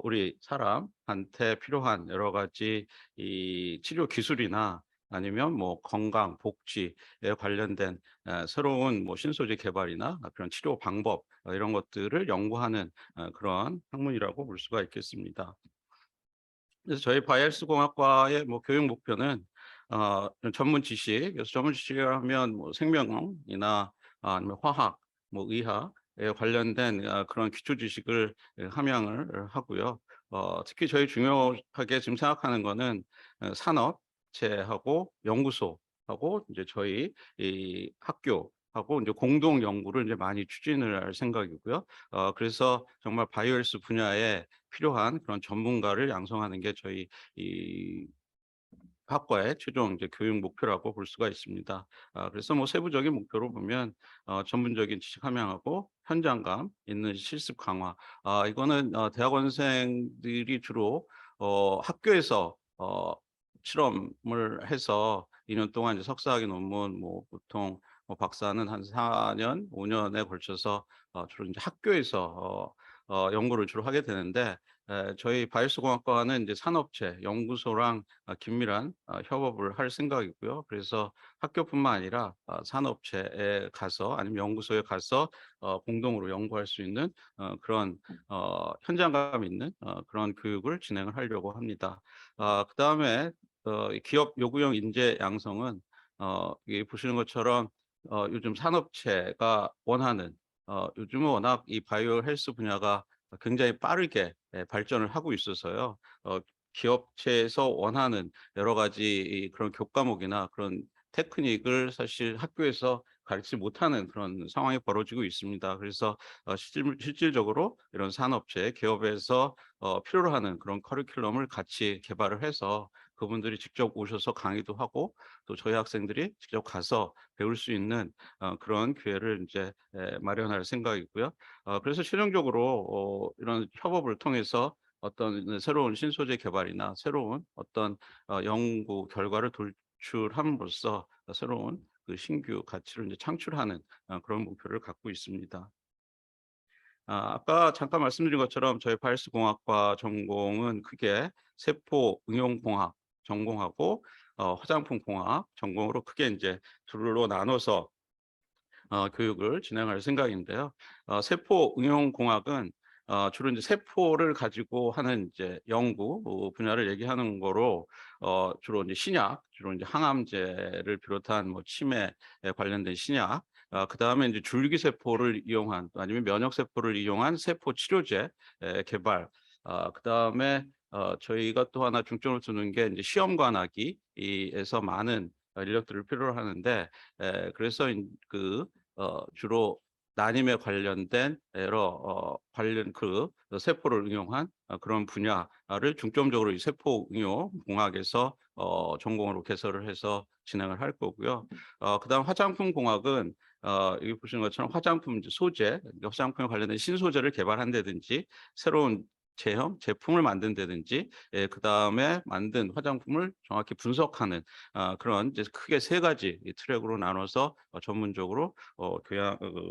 우리 사람한테 필요한 여러 가지 이 치료 기술이나 아니면 뭐 건강, 복지에 관련된 새로운 뭐 신소재 개발이나 그런 치료 방법 이런 것들을 연구하는 그런 학문이라고 볼 수가 있겠습니다. 그래서 저희 바이오스 공학과의 뭐 교육 목표는 전문 지식, 그래서 전문 지식이라면 뭐 생명이나 아니면 화학, 뭐 의학에 관련된 그런 기초 지식을 함양을 하고요. 특히 저희 중요하게 지금 생각하는 거는 산업체하고 연구소하고 이제 저희 이 학교하고 이제 공동 연구를 이제 많이 추진을 할 생각이고요. 그래서 정말 바이오헬스 분야에 필요한 그런 전문가를 양성하는 게 저희 이 학과의 최종 이제 교육 목표라고 볼 수가 있습니다. 그래서 뭐 세부적인 목표로 보면 전문적인 지식 함양하고 현장감 있는 실습 강화. 이거는 대학원생들이 주로 학교에서 실험을 해서 2년 동안 이제 석사학위 논문 뭐 보통 박사는 한 4년, 5년에 걸쳐서 주로 이제 학교에서 연구를 주로 하게 되는데 저희 바이오스 공학과는 이제 산업체, 연구소랑 긴밀한 협업을 할 생각이고요. 그래서 학교뿐만 아니라 산업체에 가서 아니면 연구소에 가서 공동으로 연구할 수 있는 그런 현장감 있는 그런 교육을 진행을 하려고 합니다. 그다음에 이 기업 요구형 인재 양성은 이 보시는 것처럼 요즘 산업체가 원하는 요즘은 워낙 이 바이오 헬스 분야가 굉장히 빠르게 발전을 하고 있어서요. 기업체에서 원하는 여러 가지 이 그런 교과목이나 그런 테크닉을 사실 학교에서 가르치지 못하는 그런 상황이 벌어지고 있습니다. 그래서 실질적으로 이런 산업체, 기업에서 필요로 하는 그런 커리큘럼을 같이 개발을 해서 그분들이 직접 오셔서 강의도 하고 또 저희 학생들이 직접 가서 배울 수 있는 그런 기회를 이제 마련할 생각이고요. 그래서 최종적으로 이런 협업을 통해서 어떤 새로운 신소재 개발이나 새로운 어떤 연구 결과를 돌출함으로써 새로운 그 신규 가치를 이제 창출하는 그런 목표를 갖고 있습니다. 아까 잠깐 말씀드린 것처럼 저희 바이오스 공학과 전공은 크게 세포 응용공학 전공하고 화장품 공학 전공으로 크게 이제 둘로 나눠서 교육을 진행할 생각인데요. 세포 응용 공학은 주로 이제 세포를 가지고 하는 이제 연구 분야를 얘기하는 거로 주로 이제 신약, 주로 이제 항암제를 비롯한 뭐 치매에 관련된 신약 그다음에 이제 줄기세포를 이용한 아니면 면역세포를 이용한 세포 치료제 개발. 그다음에 저희가 또 하나 중점을 두는 게 이제 시험관하기에서 많은 인력들을 필요로 하는데 그래서 주로 난임에 관련된 여러 관련 세포를 응용한 그런 분야를 중점적으로 이 세포 응용 공학에서 전공으로 개설을 해서 진행을 할 거고요. 그다음 화장품 공학은 여기 보시는 것처럼 화장품 소재, 화장품에 관련된 신소재를 개발한다든지 새로운 제품을 만든다든지 그다음에 만든 화장품을 정확히 분석하는 그런 이제 크게 세 가지 이 트랙으로 나눠서 전문적으로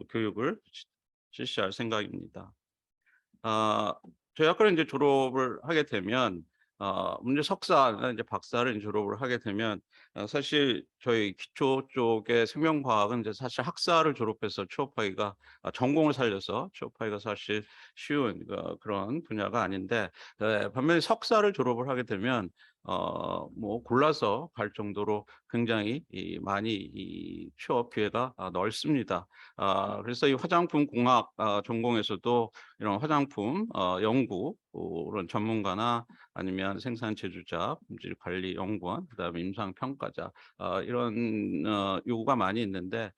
교육을 실시할 생각입니다. 저희 학교를 이제 졸업을 하게 되면 문제 석사나 이제 박사를 이제 졸업을 하게 되면 사실 저희 기초 쪽의 생명과학은 이제 사실 학사를 졸업해서 취업하기가 전공을 살려서 취업하기가 사실 쉬운 그런 분야가 아닌데 반면에 석사를 졸업을 하게 되면 뭐 골라서 갈 정도로 굉장히 많이 이 취업 기회가 넓습니다. 그래서 이 화장품 공학 전공에서도 이런 화장품 연구 이런 전문가나 아니면 생산 제조자, 품질 관리 연구원, 그다음에 임상 평가자 이런 요구가 많이 있는데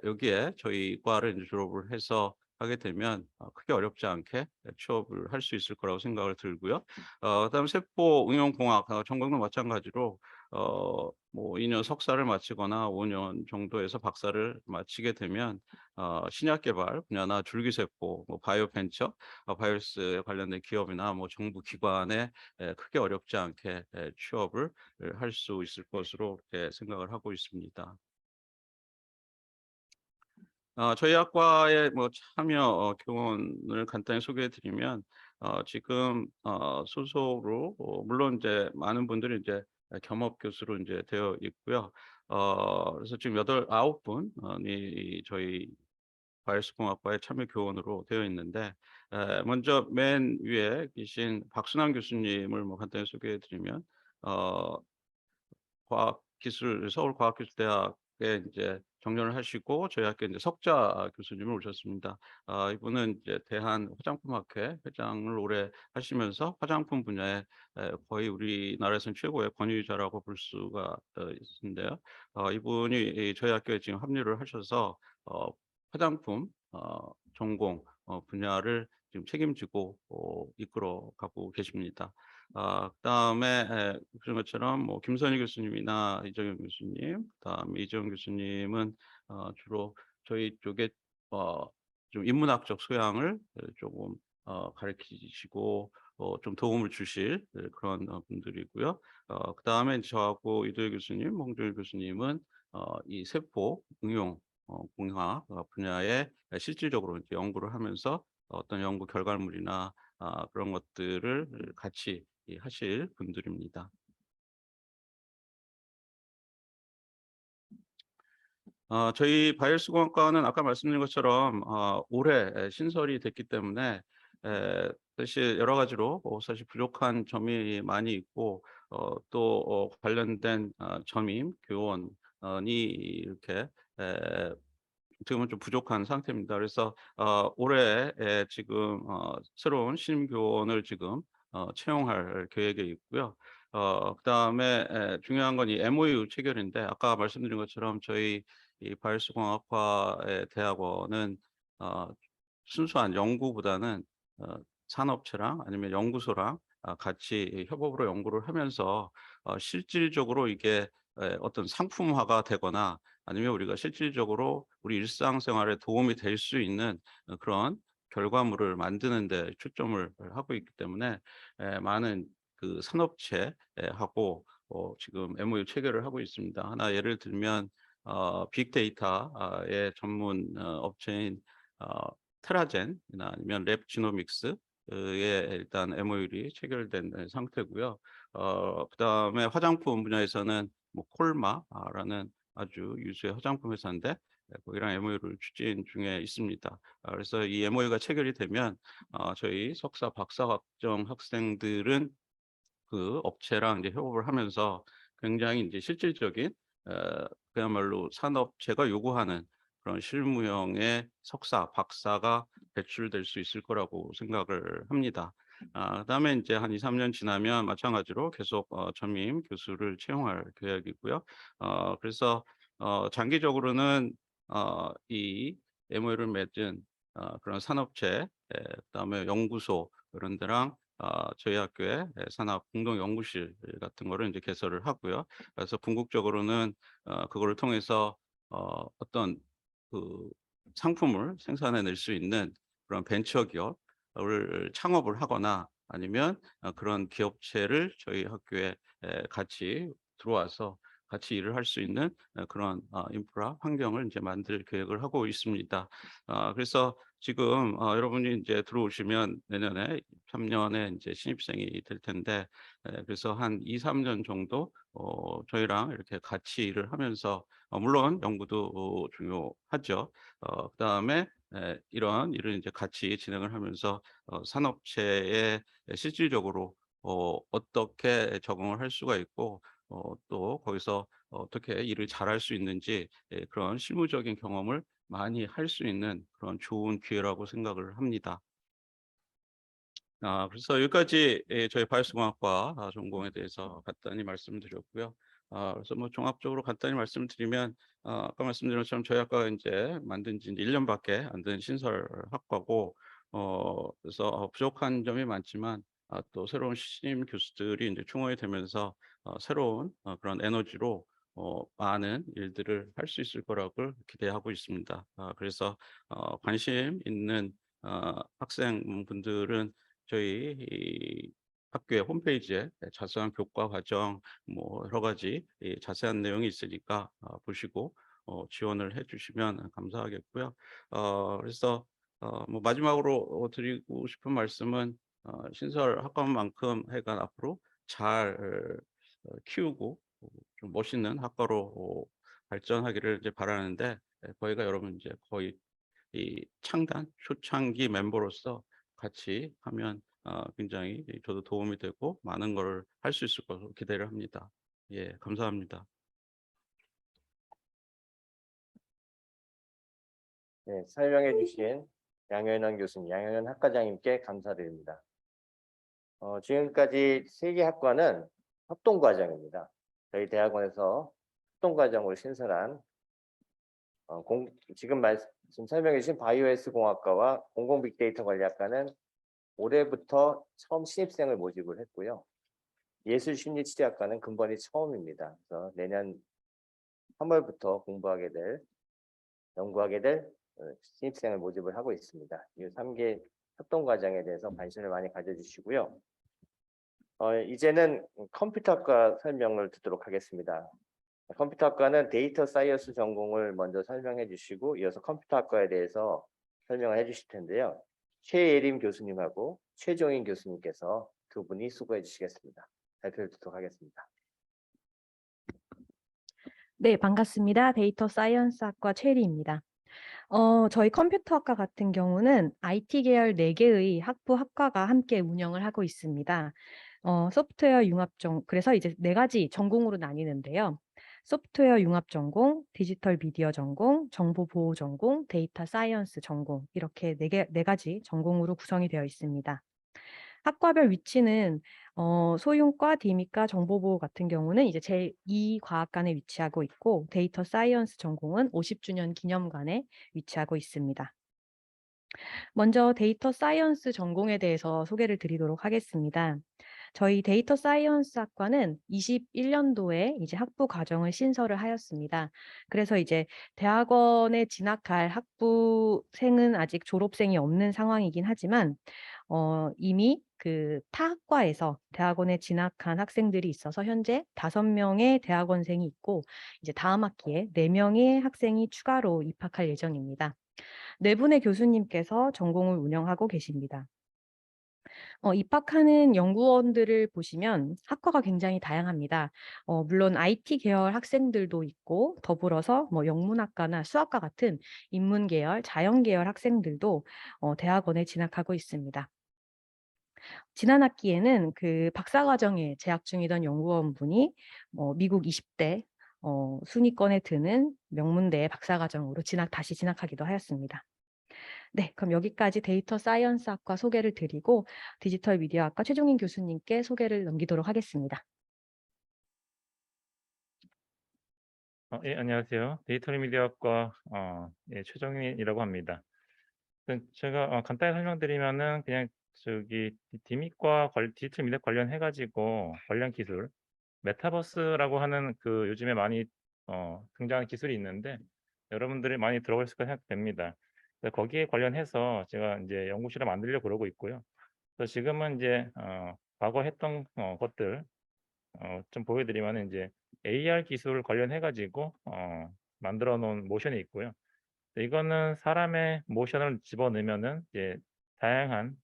여기에 저희 과를 이제 졸업을 해서 하게 되면 크게 어렵지 않게 취업을 할 수 있을 거라고 생각을 들고요. 그다음 세포 응용공학 전공도 마찬가지로 뭐 2년 석사를 마치거나 5년 정도에서 박사를 마치게 되면 신약 개발 분야나 줄기세포, 뭐 바이오 벤처, 바이오스에 관련된 기업이나 뭐 정부 기관에 크게 어렵지 않게 취업을 할 수 있을 것으로 이렇게 생각을 하고 있습니다. 저희 학과의 뭐 참여 교원을 간단히 소개해 드리면 지금 소속으로 물론 이제 많은 분들이 이제 겸업 교수로 이제 되어 있고요. 그래서 지금 9분이 저희 바이오스공학과의 참여 교원으로 되어 있는데 먼저 맨 위에 계신 박순환 교수님을 뭐 간단히 소개해 드리면 서울과학기술대학에 이제 정년을 하시고 저희 학교에 이제 석자 교수님을 오셨습니다. 이분은 이제 대한화장품학회 회장을 오래 하시면서 화장품 분야에 거의 우리나라에서는 최고의 권위자라고 볼 수가 있는데요. 이분이 저희 학교에 지금 합류를 하셔서 화장품 전공 분야를 지금 책임지고 이끌어 가고 계십니다. 그다음에 그런 것처럼 뭐 김선희 교수님이나 이정현 교수님, 그다음에 이정현 교수님은 주로 저희 쪽에 좀 인문학적 소양을 조금 가르치시고 좀 도움을 주실 그런 분들이고요. 그다음에 저하고 이도희 교수님, 홍준일 교수님은 이 세포 응용 공학 분야에 실질적으로 이제 연구를 하면서 어떤 연구 결과물이나 그런 것들을 같이 하실 분들입니다. 저희 바이오스공학과는 아까 말씀드린 것처럼 올해 신설이 됐기 때문에 사실 여러 가지로 사실 부족한 점이 많이 있고 또 관련된 전임 교원이 이렇게 지금은 좀 부족한 상태입니다. 그래서 올해 지금 새로운 신임 교원을 지금 채용할 계획에 있고요. 그다음에 중요한 건 이 MOU 체결인데 아까 말씀드린 것처럼 저희 이 바이오스공학과의 대학원은 순수한 연구보다는 산업체랑 아니면 연구소랑 같이 협업으로 연구를 하면서 실질적으로 이게 어떤 상품화가 되거나 아니면 우리가 실질적으로 우리 일상생활에 도움이 될 수 있는 그런 결과물을 만드는 데 초점을 하고 있기 때문에 많은 그 산업체하고 지금 MOU 체결을 하고 있습니다. 하나 예를 들면 빅데이터의 전문 업체인 테라젠이나 아니면 랩지노믹스에 일단 MOU이 체결된 상태고요. 그다음에 화장품 분야에서는 뭐 콜마라는 아주 유수의 화장품 회사인데 거기랑 MOU를 추진 중에 있습니다. 그래서 이 MOU가 체결이 되면 저희 석사, 박사 과정 학생들은 그 업체랑 이제 협업을 하면서 굉장히 이제 실질적인 그야말로 산업체가 요구하는 그런 실무형의 석사, 박사가 배출될 수 있을 거라고 생각을 합니다. 그다음에 이제 한 2-3년 지나면 마찬가지로 계속 전임 교수를 채용할 계획이고요. 그래서 장기적으로는 이 MOU를 맺은 그런 산업체, 그다음에 연구소 이런 데랑 저희 학교의 산업 공동 연구실 같은 거를 이제 개설을 하고요. 그래서 궁극적으로는 그거를 통해서 어떤 그 상품을 생산해낼 수 있는 그런 벤처 기업을 창업을 하거나 아니면 그런 기업체를 저희 학교에 같이 들어와서 같이 일을 할 수 있는 그런 인프라 환경을 이제 만들 계획을 하고 있습니다. 그래서 지금 여러분이 이제 들어오시면 내년에 3년에 이제 신입생이 될 텐데, 그래서 한 2-3년 정도 저희랑 이렇게 같이 일을 하면서 물론 연구도 중요하죠. 그다음에 이런 일을 이제 같이 진행을 하면서 산업체에 실질적으로 어떻게 적응을 할 수가 있고 또 거기서 어떻게 일을 잘할 수 있는지 그런 실무적인 경험을 많이 할 수 있는 그런 좋은 기회라고 생각을 합니다. 그래서 여기까지 저희 바이오스공학과 전공에 대해서 간단히 말씀드렸고요. 그래서 뭐 종합적으로 간단히 말씀드리면 아까 말씀드린 것처럼 저희 학과가 이제 만든 지 이제 1년밖에 안 된 신설 학과고 그래서 부족한 점이 많지만 또 새로운 신임 교수들이 이제 충원이 되면서 새로운 그런 에너지로 많은 일들을 할 수 있을 거라고 기대하고 있습니다. 그래서 관심 있는 학생분들은 저희 이 학교의 홈페이지에 자세한 교과 과정 뭐 여러 가지 자세한 내용이 있으니까 보시고 지원을 해주시면 감사하겠고요. 그래서 뭐 마지막으로 드리고 싶은 말씀은 신설 학과만큼 하여간 앞으로 잘 키우고 좀 멋있는 학과로 발전하기를 이제 바라는데, 저희가 여러분 이제 거의 이 창단 초창기 멤버로서 같이 하면 굉장히 저도 도움이 되고 많은 걸 할 수 있을 것으로 기대를 합니다. 예, 감사합니다. 네, 설명해 주신 양현원 교수님, 양현원 학과장님께 감사드립니다. 지금까지 3개 학과는 협동과정입니다. 저희 대학원에서 협동과정으로 신설한 지금 설명해 주신 바이오S 공학과와 공공빅데이터 관리학과는 올해부터 처음 신입생을 모집을 했고요. 예술심리치료학과는 근본이 처음입니다. 그래서 내년 3월부터 연구하게 될 신입생을 모집을 하고 있습니다. 이 3개 협동과정에 대해서 관심을 많이 가져주시고요. 이제는 컴퓨터학과 설명을 듣도록 하겠습니다. 컴퓨터학과는 데이터 사이언스 전공을 먼저 설명해 주시고 이어서 컴퓨터학과에 대해서 설명을 해 주실 텐데요. 최예림 교수님하고 최종인 교수님께서 두 분이 수고해 주시겠습니다. 발표를 듣도록 하겠습니다. 네, 반갑습니다. 데이터 사이언스 학과 최리입니다. 저희 컴퓨터학과 같은 경우는 IT 계열 4개의 학부 학과가 함께 운영을 하고 있습니다. 소프트웨어 융합 그래서 이제 4가지 전공으로 나뉘는데요. 소프트웨어 융합 전공, 디지털 미디어 전공, 정보 보호 전공, 데이터 사이언스 전공 이렇게 4가지 전공으로 구성이 되어 있습니다. 학과별 위치는 소융과, 디미과, 정보보호 같은 경우는 이제 제2과학관에 위치하고 있고 데이터 사이언스 전공은 50주년 기념관에 위치하고 있습니다. 먼저 데이터 사이언스 전공에 대해서 소개를 드리도록 하겠습니다. 저희 데이터 사이언스 학과는 21년도에 이제 학부 과정을 신설을 하였습니다. 그래서 이제 대학원에 진학할 학부생은 아직 졸업생이 없는 상황이긴 하지만 이미 그 타 학과에서 대학원에 진학한 학생들이 있어서 현재 5명의 대학원생이 있고 이제 다음 학기에 4명의 학생이 추가로 입학할 예정입니다. 4분의 교수님께서 전공을 운영하고 계십니다. 입학하는 연구원들을 보시면 학과가 굉장히 다양합니다. 물론 IT 계열 학생들도 있고 더불어서 뭐 영문학과나 수학과 같은 인문 계열, 자연 계열 학생들도 대학원에 진학하고 있습니다. 지난 학기에는 그 박사과정에 재학 중이던 연구원분이 미국 20대 순위권에 드는 명문대의 박사과정으로 다시 진학하기도 하였습니다. 네, 그럼 여기까지 데이터 사이언스학과 소개를 드리고 디지털 미디어학과 최종인 교수님께 소개를 넘기도록 하겠습니다. 예, 안녕하세요. 디지털 미디어학과 예, 최정인이라고 합니다. 제가 간단히 설명드리면은 그냥 저기 디밋과 디지털 미디어 관련해 가지고 관련 기술 메타버스라고 하는 그 요즘에 많이 등장하는 기술이 있는데 여러분들이 많이 들어보셨을 거라 생각됩니다. 그래서 거기에 관련해서 제가 이제 연구실을 만들려고 그러고 있고요. 그래서 지금은 이제 과거 했던 것들 좀 보여드리면은 이제 AR 기술 관련해 가지고 만들어 놓은 모션이 있고요. 이거는 사람의 모션을 집어넣으면은 이제 다양한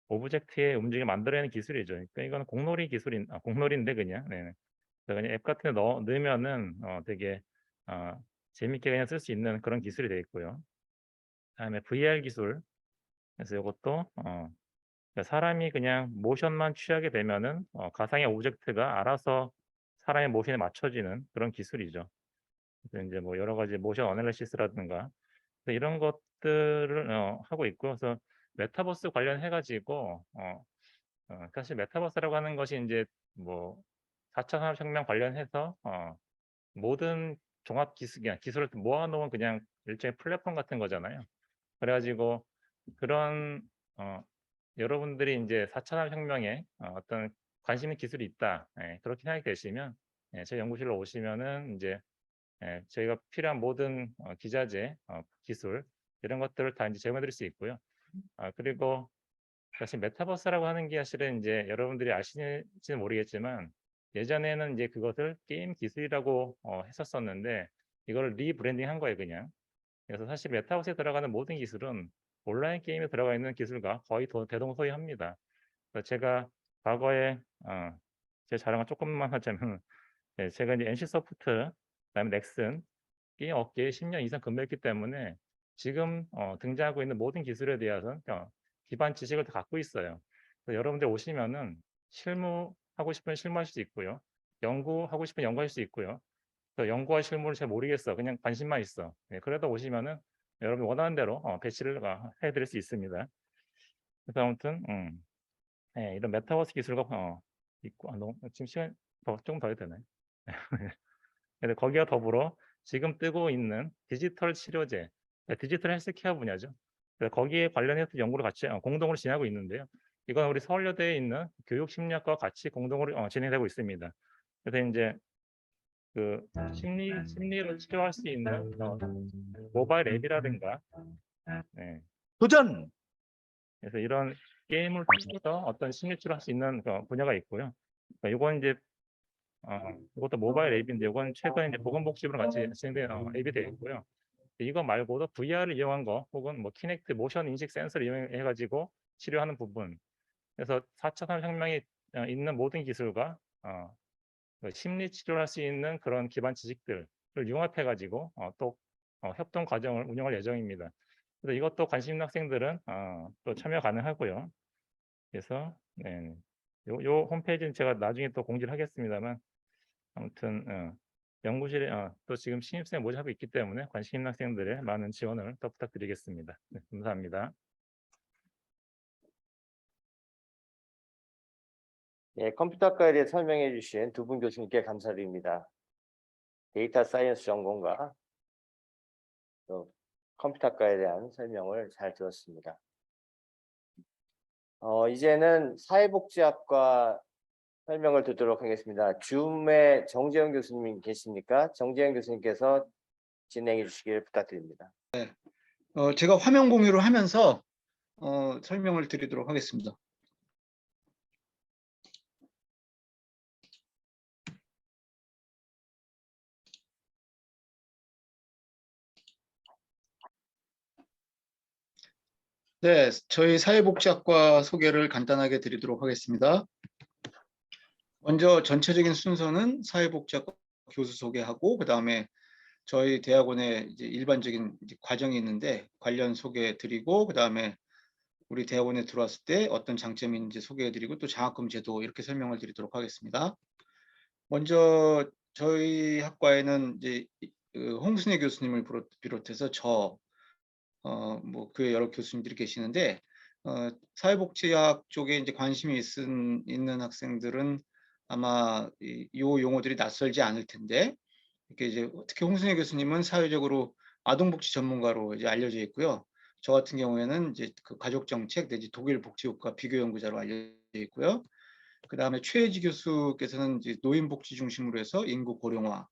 오브젝트의 움직임을 만들어내는 기술이죠. 그러니까 이거는 공놀이인데 그냥 네. 그래서 그냥 앱 같은 데 넣으면은 되게 재밌게 그냥 쓸 수 있는 그런 기술이 되어 있고요. 그다음에 VR 기술. 그래서 이것도 그러니까 사람이 그냥 모션만 취하게 되면은 가상의 오브젝트가 알아서 사람의 모션에 맞춰지는 그런 기술이죠. 그래서 인제 뭐 여러 가지 모션 어널리시스라든가 이런 것들을 하고 있고 그래서 메타버스 관련해 가지고 사실 메타버스라고 하는 것이 인제 뭐 4차 산업혁명 관련해서 모든 종합 기술을 모아 놓은 그냥 일종의 플랫폼 같은 거잖아요. 그래 가지고 그런 여러분들이 인제 4차 산업혁명에 어떤 관심 있는 기술이 있다. 예 그렇게 생각이 되시면 예 저희 연구실로 오시면은 인제 예 저희가 필요한 모든 기자재, 기술 이런 것들을 다 인제 제공해 드릴 수 있고요. 그리고 사실 메타버스라고 하는 게 사실은 인제 여러분들이 아실지는 모르겠지만 예전에는 인제 그것을 게임 기술이라고 했었었는데 이거를 리브랜딩한 거예요 그냥. 그래서 사실 메타버스에 들어가는 모든 기술은 온라인 게임에 들어가 있는 기술과 거의 대동소이합니다. 그래서 제가 과거에 제 자랑을 조금만 하자면 네 제가 이제 NC소프트 그다음에 넥슨 게임 업계에 10년 이상 근무했기 때문에 지금 등장하고 있는 모든 기술에 대해서 기반 지식을 다 갖고 있어요. 그래서 여러분들 오시면은 실무하고 싶으면 실무할 수 있고요. 연구하고 싶으면 연구할 수 있고요. 또 연구와 실무를 잘 모르겠어. 그냥 관심만 있어. 예 그래도 오시면은 여러분이 원하는 대로 배치를 해 드릴 수 있습니다. 그래서 아무튼 예 이런 메타버스 기술과 있고 너무 지금 시간 조금 더 해도 되나요? 근데 거기와 더불어 지금 뜨고 있는 디지털 치료제, 디지털 헬스케어 분야죠. 그래서 거기에 관련해서 연구를 같이 공동으로 진행하고 있는데요. 이건 우리 서울여대에 있는 교육심리학과와 같이 공동으로 진행되고 있습니다. 그래서 인제 그 심리를 치료할 수 있는 모바일 앱이라든가 네. 도전! 그래서 이런 게임을 통해서 어떤 심리 치료를 할 수 있는 분야가 있고요. 그러니까 요건 인제 이것도 모바일 앱인데 요건 최근에 이제 보건복지부랑 같이 진행된 앱이 되어 있고요. 이거 말고도 VR을 이용한 거 혹은 뭐 키넥트 모션 인식 센서를 이용해 가지고 치료하는 부분. 그래서 4차 산업혁명에 있는 모든 기술과 그 심리 치료를 할 수 있는 그런 기반 지식들을 융합해 가지고 또 협동 과정을 운영할 예정입니다. 그래서 이것도 관심 있는 학생들은 또 참여 가능하고요. 그래서 네. 요 홈페이지는 제가 나중에 또 공지를 하겠습니다만 아무튼 연구실에 또 지금 신입생 모집하고 있기 때문에 관심 있는 학생들의 많은 지원을 더 부탁드리겠습니다. 네, 감사합니다. 예, 컴퓨터학과에 대해 설명해 주신 두 분 교수님께 감사드립니다. 데이터 사이언스 전공과 또 컴퓨터학과에 대한 설명을 잘 들었습니다. 이제는 사회복지학과 설명을 듣도록 하겠습니다. 줌에 정재영 교수님 계십니까? 정재영 교수님께서 진행해 주시길 부탁드립니다. 제가 화면 공유를 하면서 설명을 드리도록 하겠습니다. 네, 저희 사회복지학과 소개를 간단하게 드리도록 하겠습니다. 먼저 전체적인 순서는 사회복지학과 교수 소개하고 그다음에 저희 대학원의 이제 일반적인 과정이 있는데 관련 소개 드리고 그다음에 우리 대학원에 들어왔을 때 어떤 장점이 있는지 소개해 드리고 또 장학금 제도 이렇게 설명을 드리도록 하겠습니다. 먼저 저희 학과에는 이제 그 홍순혜 교수님을 비롯해서 뭐 그 여러 교수님들이 계시는데 사회복지학 쪽에 이제 관심이 있는 학생들은 아마 요 용어들이 낯설지 않을 텐데 이렇게 이제 특히 홍순혜 교수님은 사회적으로 아동복지 전문가로 이제 알려져 있고요. 저 같은 경우에는 이제 그 가족정책 내지 독일 복지국가 비교 연구자로 알려져 있고요. 그 다음에 최혜지 교수께서는 이제 노인복지 중심으로 해서 인구 고령화,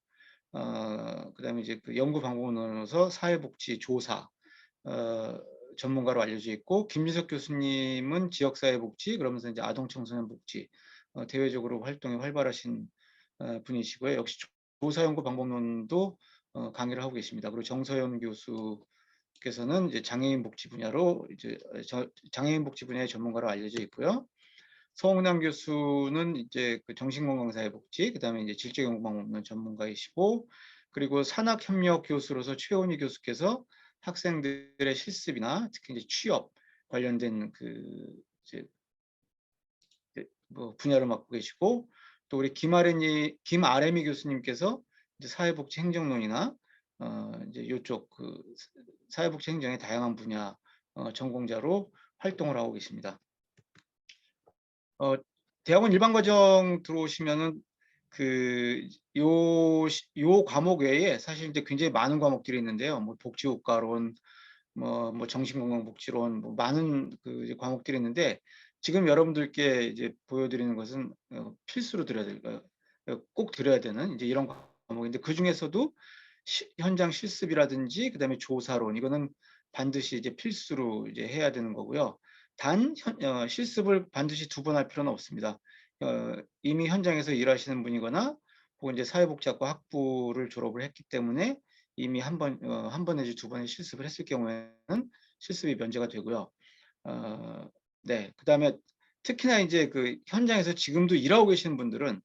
그 다음에 이제 그 연구 방법론으로서 사회복지 조사, 전문가로 알려져 있고, 김민석 교수님은 지역사회복지, 그러면서 이제 아동 청소년 복지, 대외적으로 활동이 활발하신 분이시고요. 역시 조사 연구 방법론도 강의를 하고 계십니다. 그리고 정서연 교수께서는 이제 장애인 복지 분야로 이제 장애인 복지 분야의 전문가로 알려져 있고요. 서홍남 교수는 이제 그 정신건강사회복지, 그다음에 이제 질적연구방법론 전문가이시고, 그리고 산학협력 교수로서 최원희 교수께서 학생들의 실습이나 특히 이제 취업 관련된 그 이제 뭐 분야를 맡고 계시고, 또 우리 김아래미 교수님께서 이제 사회복지 행정론이나 이제 이쪽 그 사회복지 행정의 다양한 분야 전공자로 활동을 하고 계십니다. 대학원 일반 과정 들어오시면은 요 과목 외에 사실 이제 굉장히 많은 과목들이 있는데요. 뭐 복지국가론, 뭐 정신건강복지론, 뭐 많은 그 이제 과목들이 있는데, 지금 여러분들께 이제 보여드리는 것은 필수로 꼭 들어야 되는 이제 이런 과목인데, 그 중에서도 현장 실습이라든지 그다음에 조사론, 이거는 반드시 이제 필수로 이제 해야 되는 거고요. 단 실습을 반드시 2번 할 필요는 없습니다. 이미 현장에서 일하시는 분이거나 혹은 이제 사회복지학과 학부를 졸업을 했기 때문에 이미 한 번 내지 2번의 실습을 했을 경우에는 실습이 면제가 되고요. 네, 그다음에 특히나 이제 그 현장에서 지금도 일하고 계시는 분들은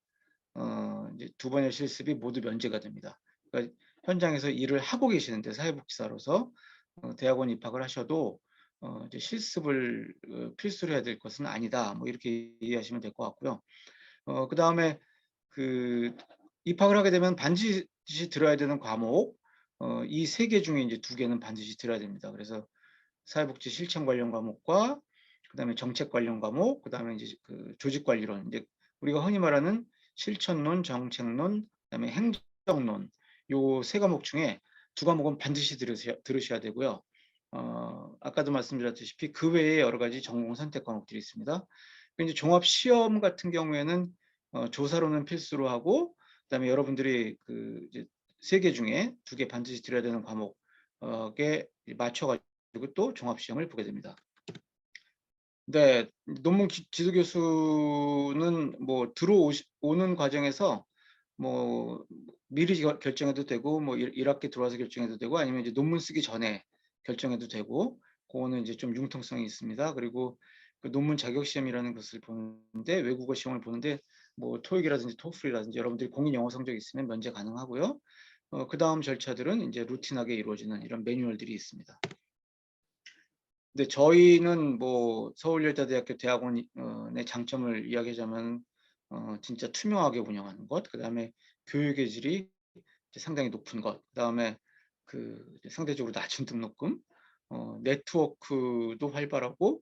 이제 2번의 실습이 모두 면제가 됩니다. 그러니까 현장에서 일을 하고 계시는데 사회복지사로서 대학원 입학을 하셔도 이제 실습을 필수로 해야 될 것은 아니다. 뭐 이렇게 이해하시면 될 것 같고요. 그 다음에 그 입학을 하게 되면 반드시 들어야 되는 과목, 이 3개 중에 이제 2개는 반드시 들어야 됩니다. 그래서 사회복지 실천 관련 과목과 그다음에 정책 관련 과목, 그다음에 이제 그 조직관리론, 이제 우리가 흔히 말하는 실천론, 정책론, 그다음에 행정론, 요 3과목 중에 2과목은 반드시 들으셔야 되고요. 아까도 말씀드렸다시피 그 외에 여러 가지 전공 선택 과목들이 있습니다. 이제 종합 시험 같은 경우에는 조사로는 필수로 하고, 그다음에 여러분들이 그 이제 3개 중에 2개 반드시 들어야 되는 과목에 맞춰가지고 또 종합 시험을 보게 됩니다. 네, 논문 지도 교수는 뭐 들어오는 과정에서 뭐 미리 결정해도 되고, 뭐 1학기 들어와서 결정해도 되고, 아니면 이제 논문 쓰기 전에 결정해도 되고, 그거는 이제 좀 융통성이 있습니다. 그리고 그 논문 자격 시험이라는 것을 보는데, 외국어 시험을 보는데 뭐 토익이라든지 토플이라든지 여러분들이 공인 영어 성적이 있으면 면제 가능하고요. 그 다음 절차들은 이제 루틴하게 이루어지는 이런 매뉴얼들이 있습니다. 근데 저희는 뭐 서울여자대학교 대학원의 장점을 이야기하자면 진짜 투명하게 운영하는 것, 그다음에 교육의 질이 상당히 높은 것, 그다음에 그 상대적으로 낮은 등록금, 네트워크도 활발하고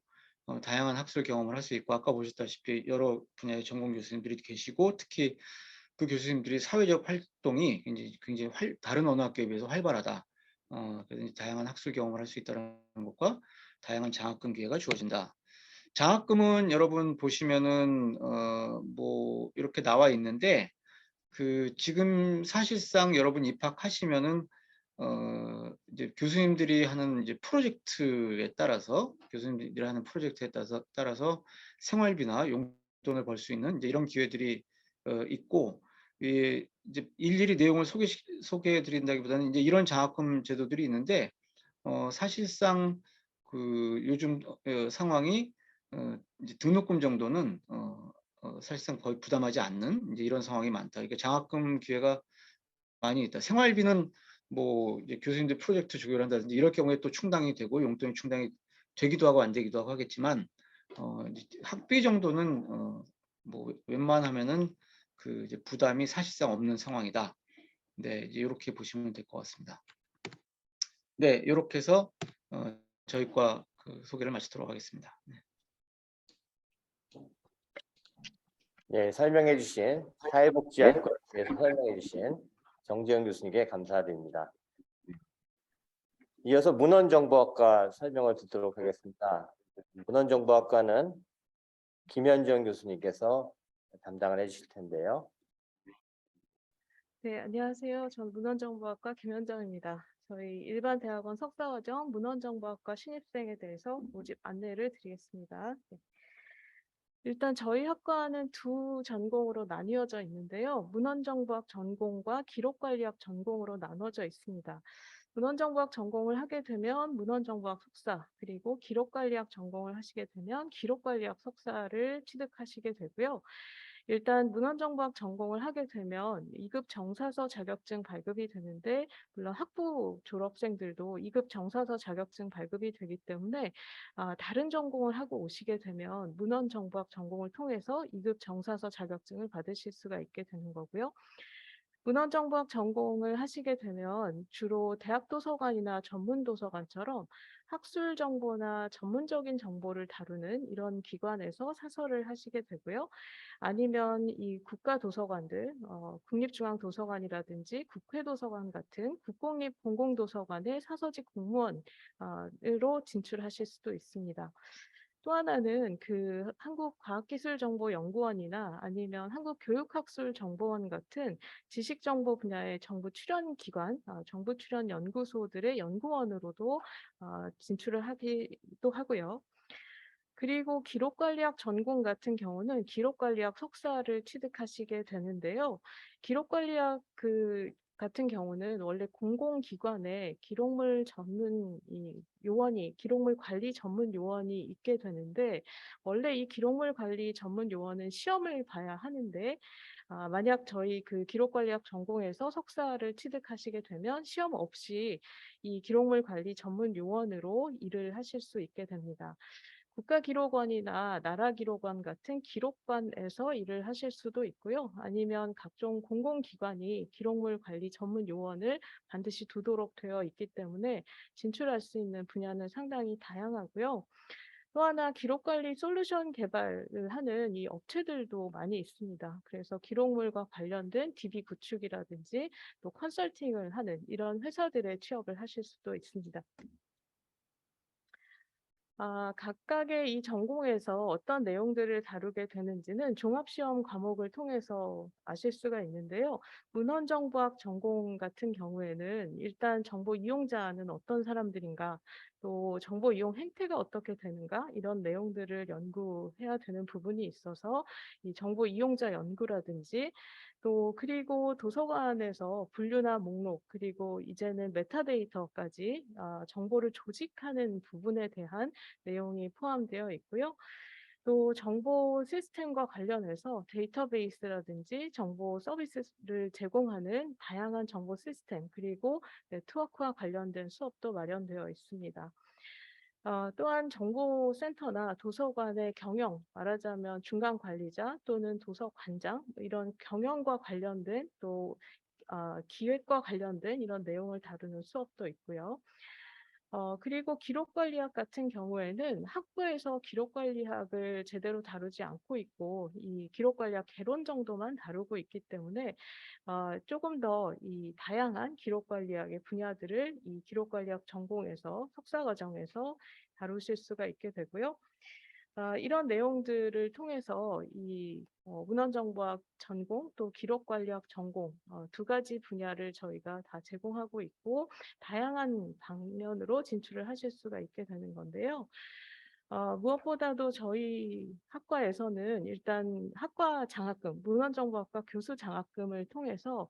다양한 학술 경험을 할 수 있고, 아까 보셨다시피 여러 분야의 전공 교수님들이 계시고, 특히 그 교수님들이 사회적 활동이 굉장히 다른 어느 학교에 비해서 활발하다. 그래서 다양한 학술 경험을 할 수 있다는 것과 다양한 장학금 기회가 주어진다. 장학금은 여러분 보시면은 뭐 이렇게 나와 있는데, 그 지금 사실상 여러분 입학하시면은 이제 교수님들이 하는 이제 프로젝트에 따라서 생활비나 용돈을 벌 수 있는 이제 이런 기회들이 있고, 이제 일일이 내용을 소개해 드린다기보다는 이제 이런 장학금 제도들이 있는데, 사실상 그 요즘 상황이 이제 등록금 정도는 사실상 거의 부담하지 않는 이제 이런 상황이 많다. 그러니까 장학금 기회가 많이 있다. 생활비는 뭐 이제 교수님들 프로젝트 조율한다든지 이럴 경우에 또 충당이 되고 용돈이 충당이 되기도 하고 안 되기도 하고 하겠지만, 이제 학비 정도는 뭐 웬만하면은 그 이제 부담이 사실상 없는 상황이다. 네, 이제 이렇게 보시면 될 것 같습니다. 네, 이렇게 해서 저희 과 그 소개를 마치도록 하겠습니다. 네. 예, 설명해 주신 사회복지학과에서 설명해 주신 정재영 교수님께 감사드립니다. 이어서 문헌정보학과 설명을 듣도록 하겠습니다. 문헌정보학과는 김현정 교수님께서 담당을 해주실 텐데요. 네, 안녕하세요. 저는 문헌정보학과 김현정입니다. 저희 일반 대학원 석사과정 문헌정보학과 신입생에 대해서 모집 안내를 드리겠습니다. 네. 일단 저희 학과는 두 전공으로 나뉘어져 있는데요. 문헌정보학 전공과 기록관리학 전공으로 나눠져 있습니다. 문헌정보학 전공을 하게 되면 문헌정보학 석사, 그리고 기록관리학 전공을 하시게 되면 기록관리학 석사를 취득하시게 되고요. 일단 문헌정보학 전공을 하게 되면 2급 정사서 자격증 발급이 되는데, 물론 학부 졸업생들도 2급 정사서 자격증 발급이 되기 때문에 다른 전공을 하고 오시게 되면 문헌정보학 전공을 통해서 2급 정사서 자격증을 받으실 수가 있게 되는 거고요. 문헌정보학 전공을 하시게 되면 주로 대학도서관이나 전문도서관처럼 학술 정보나 전문적인 정보를 다루는 이런 기관에서 사서를 하시게 되고요. 아니면 이 국가도서관들, 국립중앙도서관이라든지 국회도서관 같은 국공립 공공도서관의 사서직 공무원으로 진출하실 수도 있습니다. 또 하나는 그 한국과학기술정보연구원이나 아니면 한국교육학술정보원 같은 지식정보 분야의 정부 출연 기관, 정부 출연 연구소들의 연구원으로도 진출을 하기도 하고요. 그리고 기록관리학 전공 같은 경우는 기록관리학 석사를 취득하시게 되는데요. 기록관리학 같은 경우는 원래 공공기관에 기록물 전문 요원이, 기록물 관리 전문 요원이 있게 되는데, 원래 이 기록물 관리 전문 요원은 시험을 봐야 하는데, 만약 저희 그 기록관리학 전공에서 석사를 취득하시게 되면 시험 없이 이 기록물 관리 전문 요원으로 일을 하실 수 있게 됩니다. 국가기록원이나 나라기록원 같은 기록관에서 일을 하실 수도 있고요. 아니면 각종 공공기관이 기록물 관리 전문 요원을 반드시 두도록 되어 있기 때문에 진출할 수 있는 분야는 상당히 다양하고요. 또 하나 기록관리 솔루션 개발을 하는 이 업체들도 많이 있습니다. 그래서 기록물과 관련된 DB 구축이라든지 또 컨설팅을 하는 이런 회사들에 취업을 하실 수도 있습니다. 각각의 이 전공에서 어떤 내용들을 다루게 되는지는 종합시험 과목을 통해서 아실 수가 있는데요. 문헌정보학 전공 같은 경우에는 일단 정보 이용자는 어떤 사람들인가, 또 정보 이용 행태가 어떻게 되는가, 이런 내용들을 연구해야 되는 부분이 있어서 이 정보 이용자 연구라든지, 또 그리고 도서관에서 분류나 목록, 그리고 이제는 메타데이터까지 정보를 조직하는 부분에 대한 내용이 포함되어 있고요. 또 정보 시스템과 관련해서 데이터베이스라든지 정보 서비스를 제공하는 다양한 정보 시스템, 그리고 네트워크와 관련된 수업도 마련되어 있습니다. 또한 정보센터나 도서관의 경영, 말하자면 중간 관리자 또는 도서관장, 이런 경영과 관련된 또 기획과 관련된 이런 내용을 다루는 수업도 있고요. 그리고 기록관리학 같은 경우에는 학부에서 기록관리학을 제대로 다루지 않고 있고, 이 기록관리학 개론 정도만 다루고 있기 때문에 조금 더 이 다양한 기록관리학의 분야들을 이 기록관리학 전공에서 석사과정에서 다루실 수가 있게 되고요. 이런 내용들을 통해서 이 문헌정보학 전공 또 기록관리학 전공 두 가지 분야를 저희가 다 제공하고 있고, 다양한 방면으로 진출을 하실 수가 있게 되는 건데요. 무엇보다도 저희 학과에서는 일단 학과 장학금, 문헌정보학과 교수 장학금을 통해서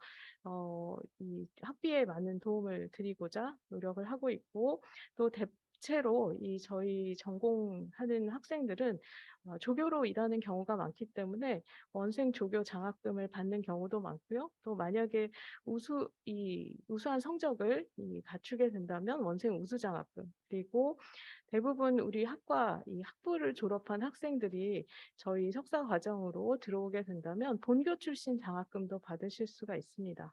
이 학비에 많은 도움을 드리고자 노력을 하고 있고, 또 대체로 이 저희 전공하는 학생들은 조교로 일하는 경우가 많기 때문에 원생 조교 장학금을 받는 경우도 많고요. 또 만약에 우수한 성적을 갖추게 된다면 원생 우수 장학금, 그리고 대부분 우리 학과 이 학부를 졸업한 학생들이 저희 석사 과정으로 들어오게 된다면 본교 출신 장학금도 받으실 수가 있습니다.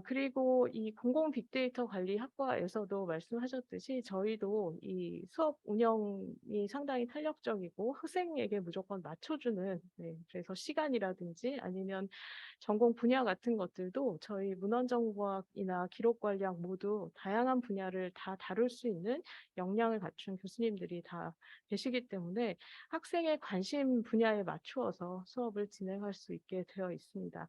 그리고 이 공공 빅데이터 관리 학과에서도 말씀하셨듯이 저희도 이 수업 운영이 상당히 탄력적이고 학생에게 무조건 맞춰주는, 그래서 시간이라든지 아니면 전공 분야 같은 것들도 저희 문헌정보학이나 기록관리학 모두 다양한 분야를 다 다룰 수 있는 역량을 갖춘 교수님들이 다 계시기 때문에 학생의 관심 분야에 맞추어서 수업을 진행할 수 있게 되어 있습니다.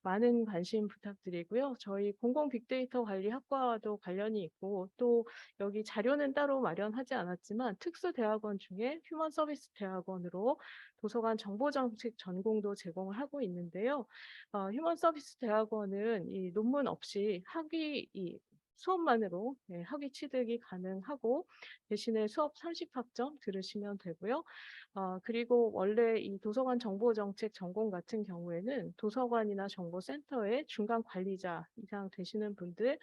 많은 관심 부탁드리고요. 저희 공공 빅데이터 관리 학과와도 관련이 있고, 또 여기 자료는 따로 마련하지 않았지만 특수대학원 중에 휴먼 서비스 대학원으로 도서관 정보정책 전공도 제공을 하고 있는데요. 휴먼 서비스 대학원은 이 논문 없이 수업만으로 학위 취득이 가능하고 대신에 수업 30학점 들으시면 되고요. 그리고 원래 이 도서관 정보정책 전공 같은 경우에는 도서관이나 정보센터의 중간 관리자 이상 되시는 분들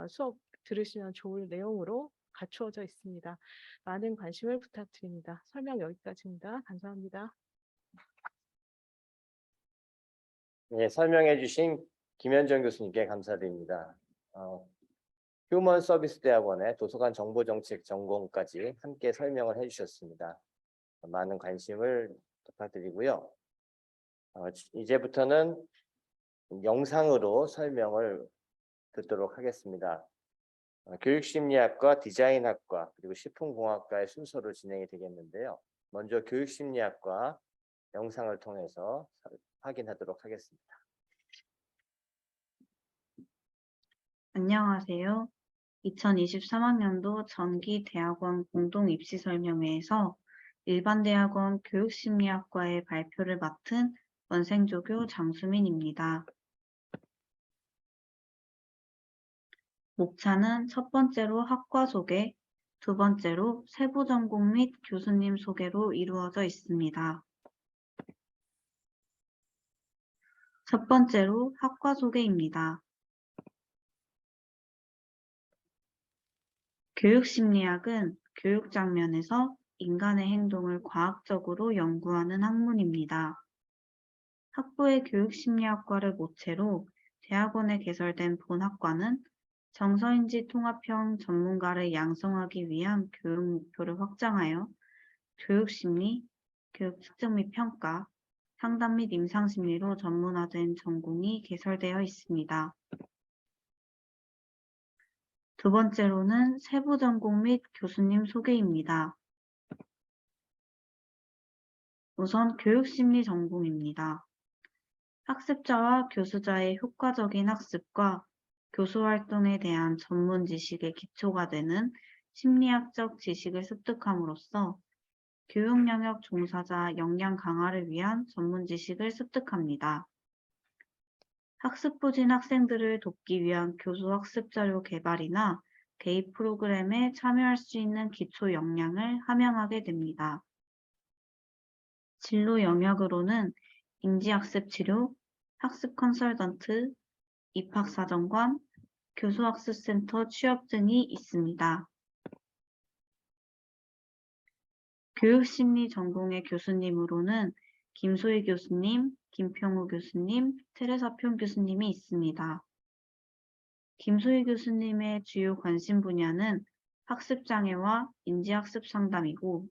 수업 들으시면 좋을 내용으로 갖추어져 있습니다. 많은 관심을 부탁드립니다. 설명 여기까지입니다. 감사합니다. 네, 설명해 주신 김현정 교수님께 감사드립니다. 휴먼 서비스 대학원의 도서관 정보정책 전공까지 함께 설명을 해주셨습니다. 많은 관심을 부탁드리고요. 이제부터는 영상으로 설명을 듣도록 하겠습니다. 교육심리학과, 디자인학과, 그리고 식품공학과의 순서로 진행이 되겠는데요. 먼저 교육심리학과 영상을 통해서 확인하도록 하겠습니다. 안녕하세요. 2023학년도 전기대학원 공동입시설명회에서 일반대학원 교육심리학과의 발표를 맡은 원생조교 장수민입니다. 목차는 첫 번째로 학과 소개, 두 번째로 세부 전공 및 교수님 소개로 이루어져 있습니다. 첫 번째로 학과 소개입니다. 교육심리학은 교육 장면에서 인간의 행동을 과학적으로 연구하는 학문입니다. 학부의 교육심리학과를 모체로 대학원에 개설된 본학과는 정서인지 통합형 전문가를 양성하기 위한 교육 목표를 확장하여 교육심리, 교육 측정 및 평가, 상담 및 임상심리로 전문화된 전공이 개설되어 있습니다. 두 번째로는 세부 전공 및 교수님 소개입니다. 우선 교육심리 전공입니다. 학습자와 교수자의 효과적인 학습과 교수 활동에 대한 전문 지식의 기초가 되는 심리학적 지식을 습득함으로써 교육 영역 종사자 역량 강화를 위한 전문 지식을 습득합니다. 학습부진 학생들을 돕기 위한 교수 학습 자료 개발이나 대입 프로그램에 참여할 수 있는 기초 역량을 함양하게 됩니다. 진로 영역으로는 인지학습 치료, 학습 컨설턴트, 입학사정관, 교수학습센터 취업 등이 있습니다. 교육심리 전공의 교수님으로는 김소희 교수님, 김평우 교수님, 테레사평 교수님이 있습니다. 김소희 교수님의 주요 관심 분야는 학습장애와 인지학습 상담이고,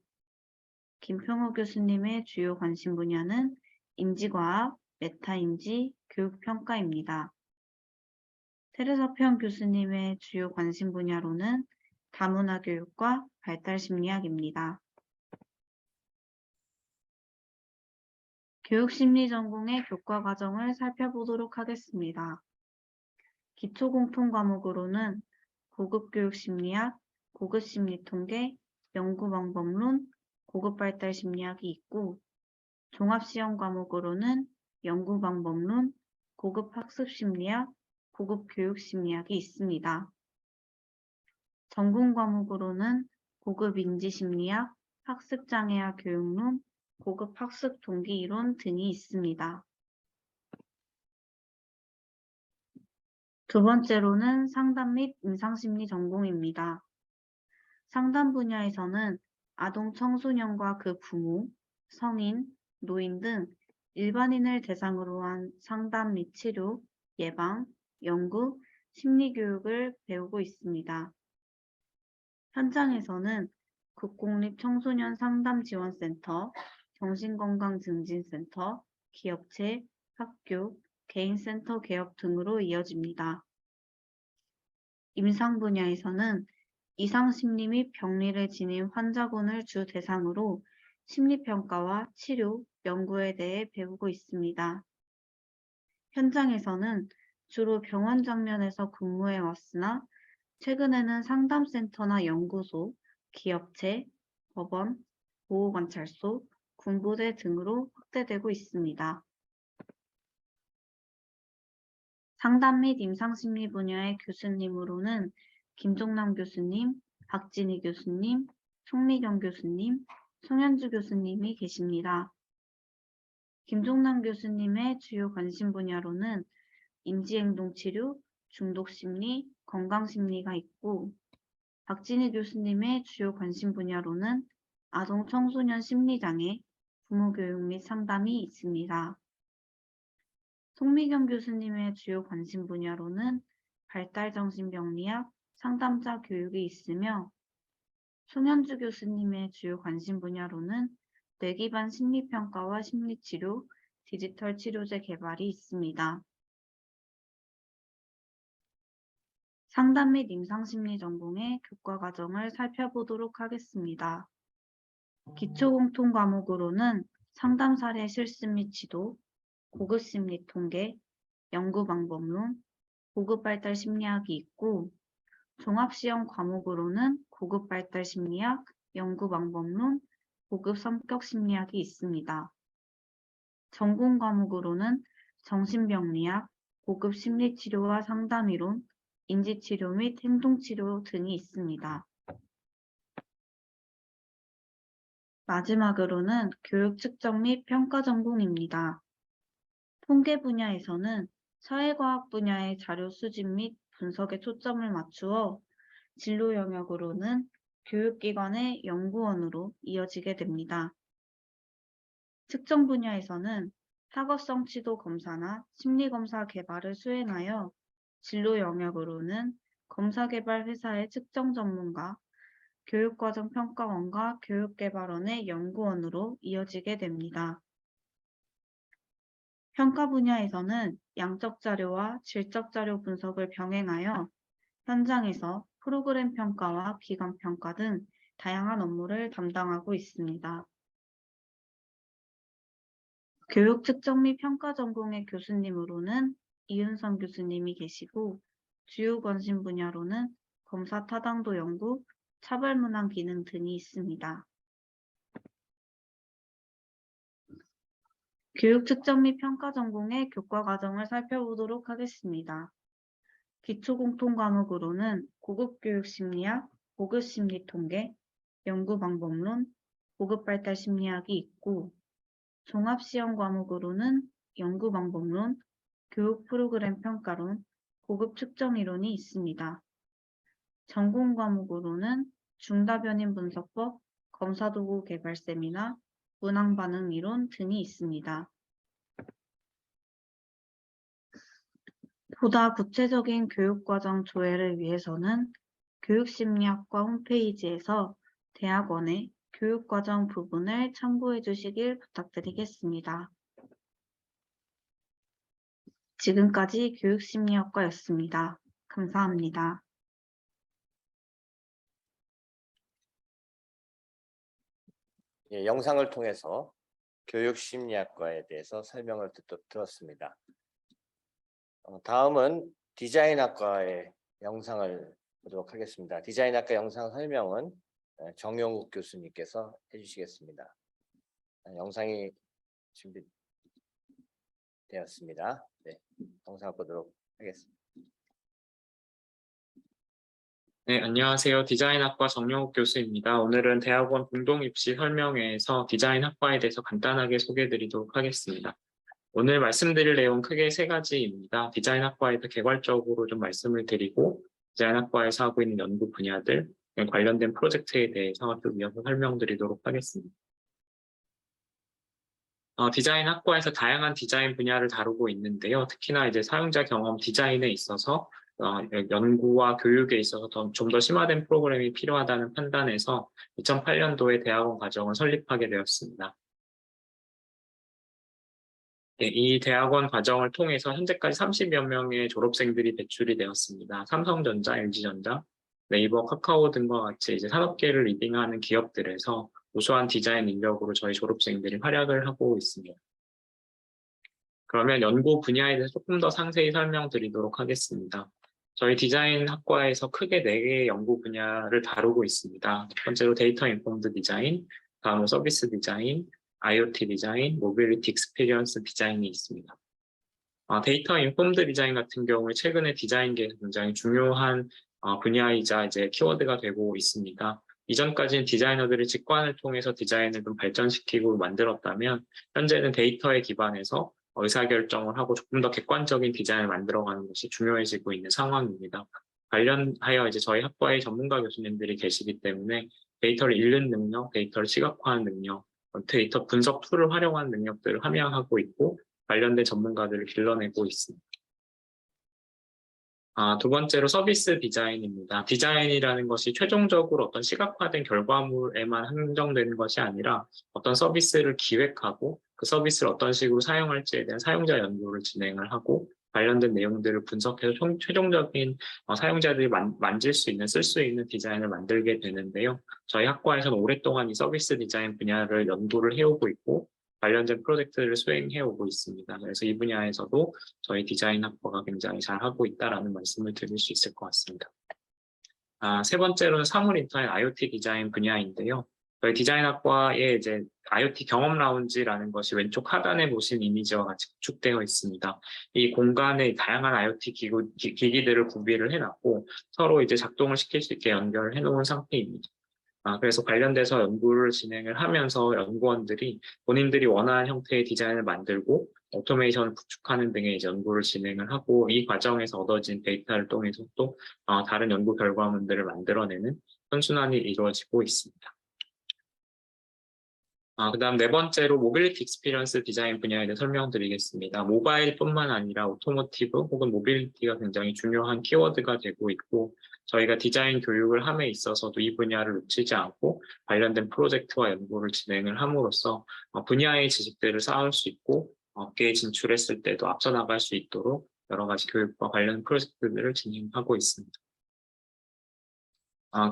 김평우 교수님의 주요 관심 분야는 인지과학, 메타인지, 교육평가입니다. 테레사평 교수님의 주요 관심 분야로는 다문화 교육과 발달심리학입니다. 교육심리 전공의 교과 과정을 살펴보도록 하겠습니다. 기초 공통 과목으로는 고급 교육심리학, 고급 심리통계, 연구방법론, 고급 발달심리학이 있고, 종합시험 과목으로는 연구방법론, 고급 학습심리학, 고급 교육심리학이 있습니다. 전공 과목으로는 고급 인지심리학, 학습장애와 교육론, 고급 학습 동기 이론 등이 있습니다. 두 번째로는 상담 및 임상심리 전공입니다. 상담 분야에서는 아동 청소년과 그 부모, 성인, 노인 등 일반인을 대상으로 한 상담 및 치료, 예방, 연구, 심리교육을 배우고 있습니다. 현장에서는 국공립청소년 상담지원센터, 정신건강증진센터, 기업체, 학교, 개인센터 개업 등으로 이어집니다. 임상 분야에서는 이상심리 및 병리를 지닌 환자군을 주 대상으로 심리평가와 치료, 연구에 대해 배우고 있습니다. 현장에서는 주로 병원 장면에서 근무해 왔으나 최근에는 상담센터나 연구소, 기업체, 법원, 보호관찰소, 군부대 등으로 확대되고 있습니다. 상담 및 임상심리 분야의 교수님으로는 김종남 교수님, 박진희 교수님, 송미경 교수님, 송현주 교수님이 계십니다. 김종남 교수님의 주요 관심 분야로는 인지행동치료, 중독심리, 건강심리가 있고, 박진희 교수님의 주요 관심 분야로는 아동 청소년 심리장애, 부모교육 및 상담이 있습니다. 송미경 교수님의 주요 관심 분야로는 발달정신병리학, 상담자 교육이 있으며, 송현주 교수님의 주요 관심 분야로는 뇌기반 심리평가와 심리치료, 디지털 치료제 개발이 있습니다. 상담 및 임상심리 전공의 교과 과정을 살펴보도록 하겠습니다. 기초공통 과목으로는 상담 사례 실습 및 지도, 고급 심리 통계, 연구 방법론, 고급 발달 심리학이 있고, 종합시험 과목으로는 고급 발달 심리학, 연구 방법론, 고급 성격 심리학이 있습니다. 전공 과목으로는 정신병리학, 고급 심리치료와 상담이론, 인지치료 및 행동치료 등이 있습니다. 마지막으로는 교육 측정 및 평가 전공입니다. 통계 분야에서는 사회과학 분야의 자료 수집 및 분석에 초점을 맞추어 진로 영역으로는 교육기관의 연구원으로 이어지게 됩니다. 측정 분야에서는 학업성 지도 검사나 심리검사 개발을 수행하여 진로 영역으로는 검사개발 회사의 측정 전문가, 교육과정 평가원과 교육개발원의 연구원으로 이어지게 됩니다. 평가 분야에서는 양적 자료와 질적 자료 분석을 병행하여 현장에서 프로그램 평가와 기관 평가 등 다양한 업무를 담당하고 있습니다. 교육 측정 및 평가 전공의 교수님으로는 이윤성 교수님이 계시고, 주요 관심 분야로는 검사 타당도 연구, 차별문항 기능 등이 있습니다. 교육 측정 및 평가 전공의 교과 과정을 살펴보도록 하겠습니다. 기초 공통 과목으로는 고급 교육 심리학, 고급 심리 통계, 연구 방법론, 고급 발달 심리학이 있고, 종합 시험 과목으로는 연구 방법론, 교육 프로그램 평가론, 고급 측정 이론이 있습니다. 전공 과목으로는 중다변인 분석법, 검사도구 개발 세미나, 문항 반응 이론 등이 있습니다. 보다 구체적인 교육과정 조회를 위해서는 교육심리학과 홈페이지에서 대학원의 교육과정 부분을 참고해 주시길 부탁드리겠습니다. 지금까지 교육심리학과였습니다. 감사합니다. 예, 영상을 통해서 교육심리학과에 대해서 설명을 들었습니다. 다음은 디자인학과의 영상을 보도록 하겠습니다. 디자인학과 영상 설명은 정용욱 교수님께서 해주시겠습니다. 영상이 준비되었습니다. 네, 영상을 보도록 하겠습니다. 네, 안녕하세요. 디자인학과 정영욱 교수입니다. 오늘은 대학원 공동입시 설명회에서 디자인학과에 대해서 간단하게 소개해드리도록 하겠습니다. 오늘 말씀드릴 내용 크게 세 가지입니다. 디자인학과에서 개괄적으로 좀 말씀을 드리고, 디자인학과에서 하고 있는 연구 분야들, 관련된 프로젝트에 대해서 좀 이어서 설명드리도록 하겠습니다. 디자인학과에서 다양한 디자인 분야를 다루고 있는데요. 특히나 이제 사용자 경험 디자인에 있어서 연구와 교육에 있어서 좀 더 심화된 프로그램이 필요하다는 판단에서 2008년도에 대학원 과정을 설립하게 되었습니다. 네, 이 대학원 과정을 통해서 현재까지 30여 명의 졸업생들이 배출이 되었습니다. 삼성전자, LG전자, 네이버, 카카오 등과 같이 이제 산업계를 리딩하는 기업들에서 우수한 디자인 인력으로 저희 졸업생들이 활약을 하고 있습니다. 그러면 연구 분야에 대해서 조금 더 상세히 설명드리도록 하겠습니다. 저희 디자인 학과에서 크게 4개의 연구 분야를 다루고 있습니다. 첫 번째로 데이터 인폼드 디자인, 다음으로 서비스 디자인, IoT 디자인, 모빌리티 익스피리언스 디자인이 있습니다. 데이터 인폼드 디자인 같은 경우에 최근에 디자인계에서 굉장히 중요한 분야이자 이제 키워드가 되고 있습니다. 이전까지는 디자이너들이 직관을 통해서 디자인을 좀 발전시키고 만들었다면 현재는 데이터에 기반해서 의사결정을 하고 조금 더 객관적인 디자인을 만들어가는 것이 중요해지고 있는 상황입니다. 관련하여 이제 저희 학과의 전문가 교수님들이 계시기 때문에 데이터를 읽는 능력, 데이터를 시각화하는 능력, 데이터 분석 툴을 활용하는 능력들을 함양하고 있고 관련된 전문가들을 길러내고 있습니다. 두 번째로 서비스 디자인입니다. 디자인이라는 것이 최종적으로 어떤 시각화된 결과물에만 한정되는 것이 아니라 어떤 서비스를 기획하고 그 서비스를 어떤 식으로 사용할지에 대한 사용자 연구를 진행을 하고 관련된 내용들을 분석해서 최종적인 사용자들이 만질 수 있는, 쓸 수 있는 디자인을 만들게 되는데요. 저희 학과에서는 오랫동안 이 서비스 디자인 분야를 연구를 해오고 있고 관련된 프로젝트를 수행해오고 있습니다. 그래서 이 분야에서도 저희 디자인 학과가 굉장히 잘하고 있다라는 말씀을 드릴 수 있을 것 같습니다. 세 번째로는 사물 인터넷 IoT 디자인 분야인데요. 저희 디자인 학과에 이제 IoT 경험 라운지라는 것이 왼쪽 하단에 보신 이미지와 같이 구축되어 있습니다. 이 공간에 다양한 IoT 기기들을 구비를 해놨고 서로 이제 작동을 시킬 수 있게 연결을 해놓은 상태입니다. 그래서 관련돼서 연구를 진행을 하면서 연구원들이 본인들이 원하는 형태의 디자인을 만들고 오토메이션을 구축하는 등의 이제 연구를 진행을 하고 이 과정에서 얻어진 데이터를 통해서 또 다른 연구 결과물들을 만들어내는 선순환이 이루어지고 있습니다. 그다음 네 번째로 모빌리티 익스피리언스 디자인 분야에 대해 설명드리겠습니다. 모바일뿐만 아니라 오토모티브 혹은 모빌리티가 굉장히 중요한 키워드가 되고 있고 저희가 디자인 교육을 함에 있어서도 이 분야를 놓치지 않고 관련된 프로젝트와 연구를 진행을 함으로써 분야의 지식들을 쌓을 수 있고 업계에 진출했을 때도 앞서 나갈 수 있도록 여러 가지 교육과 관련 프로젝트들을 진행하고 있습니다.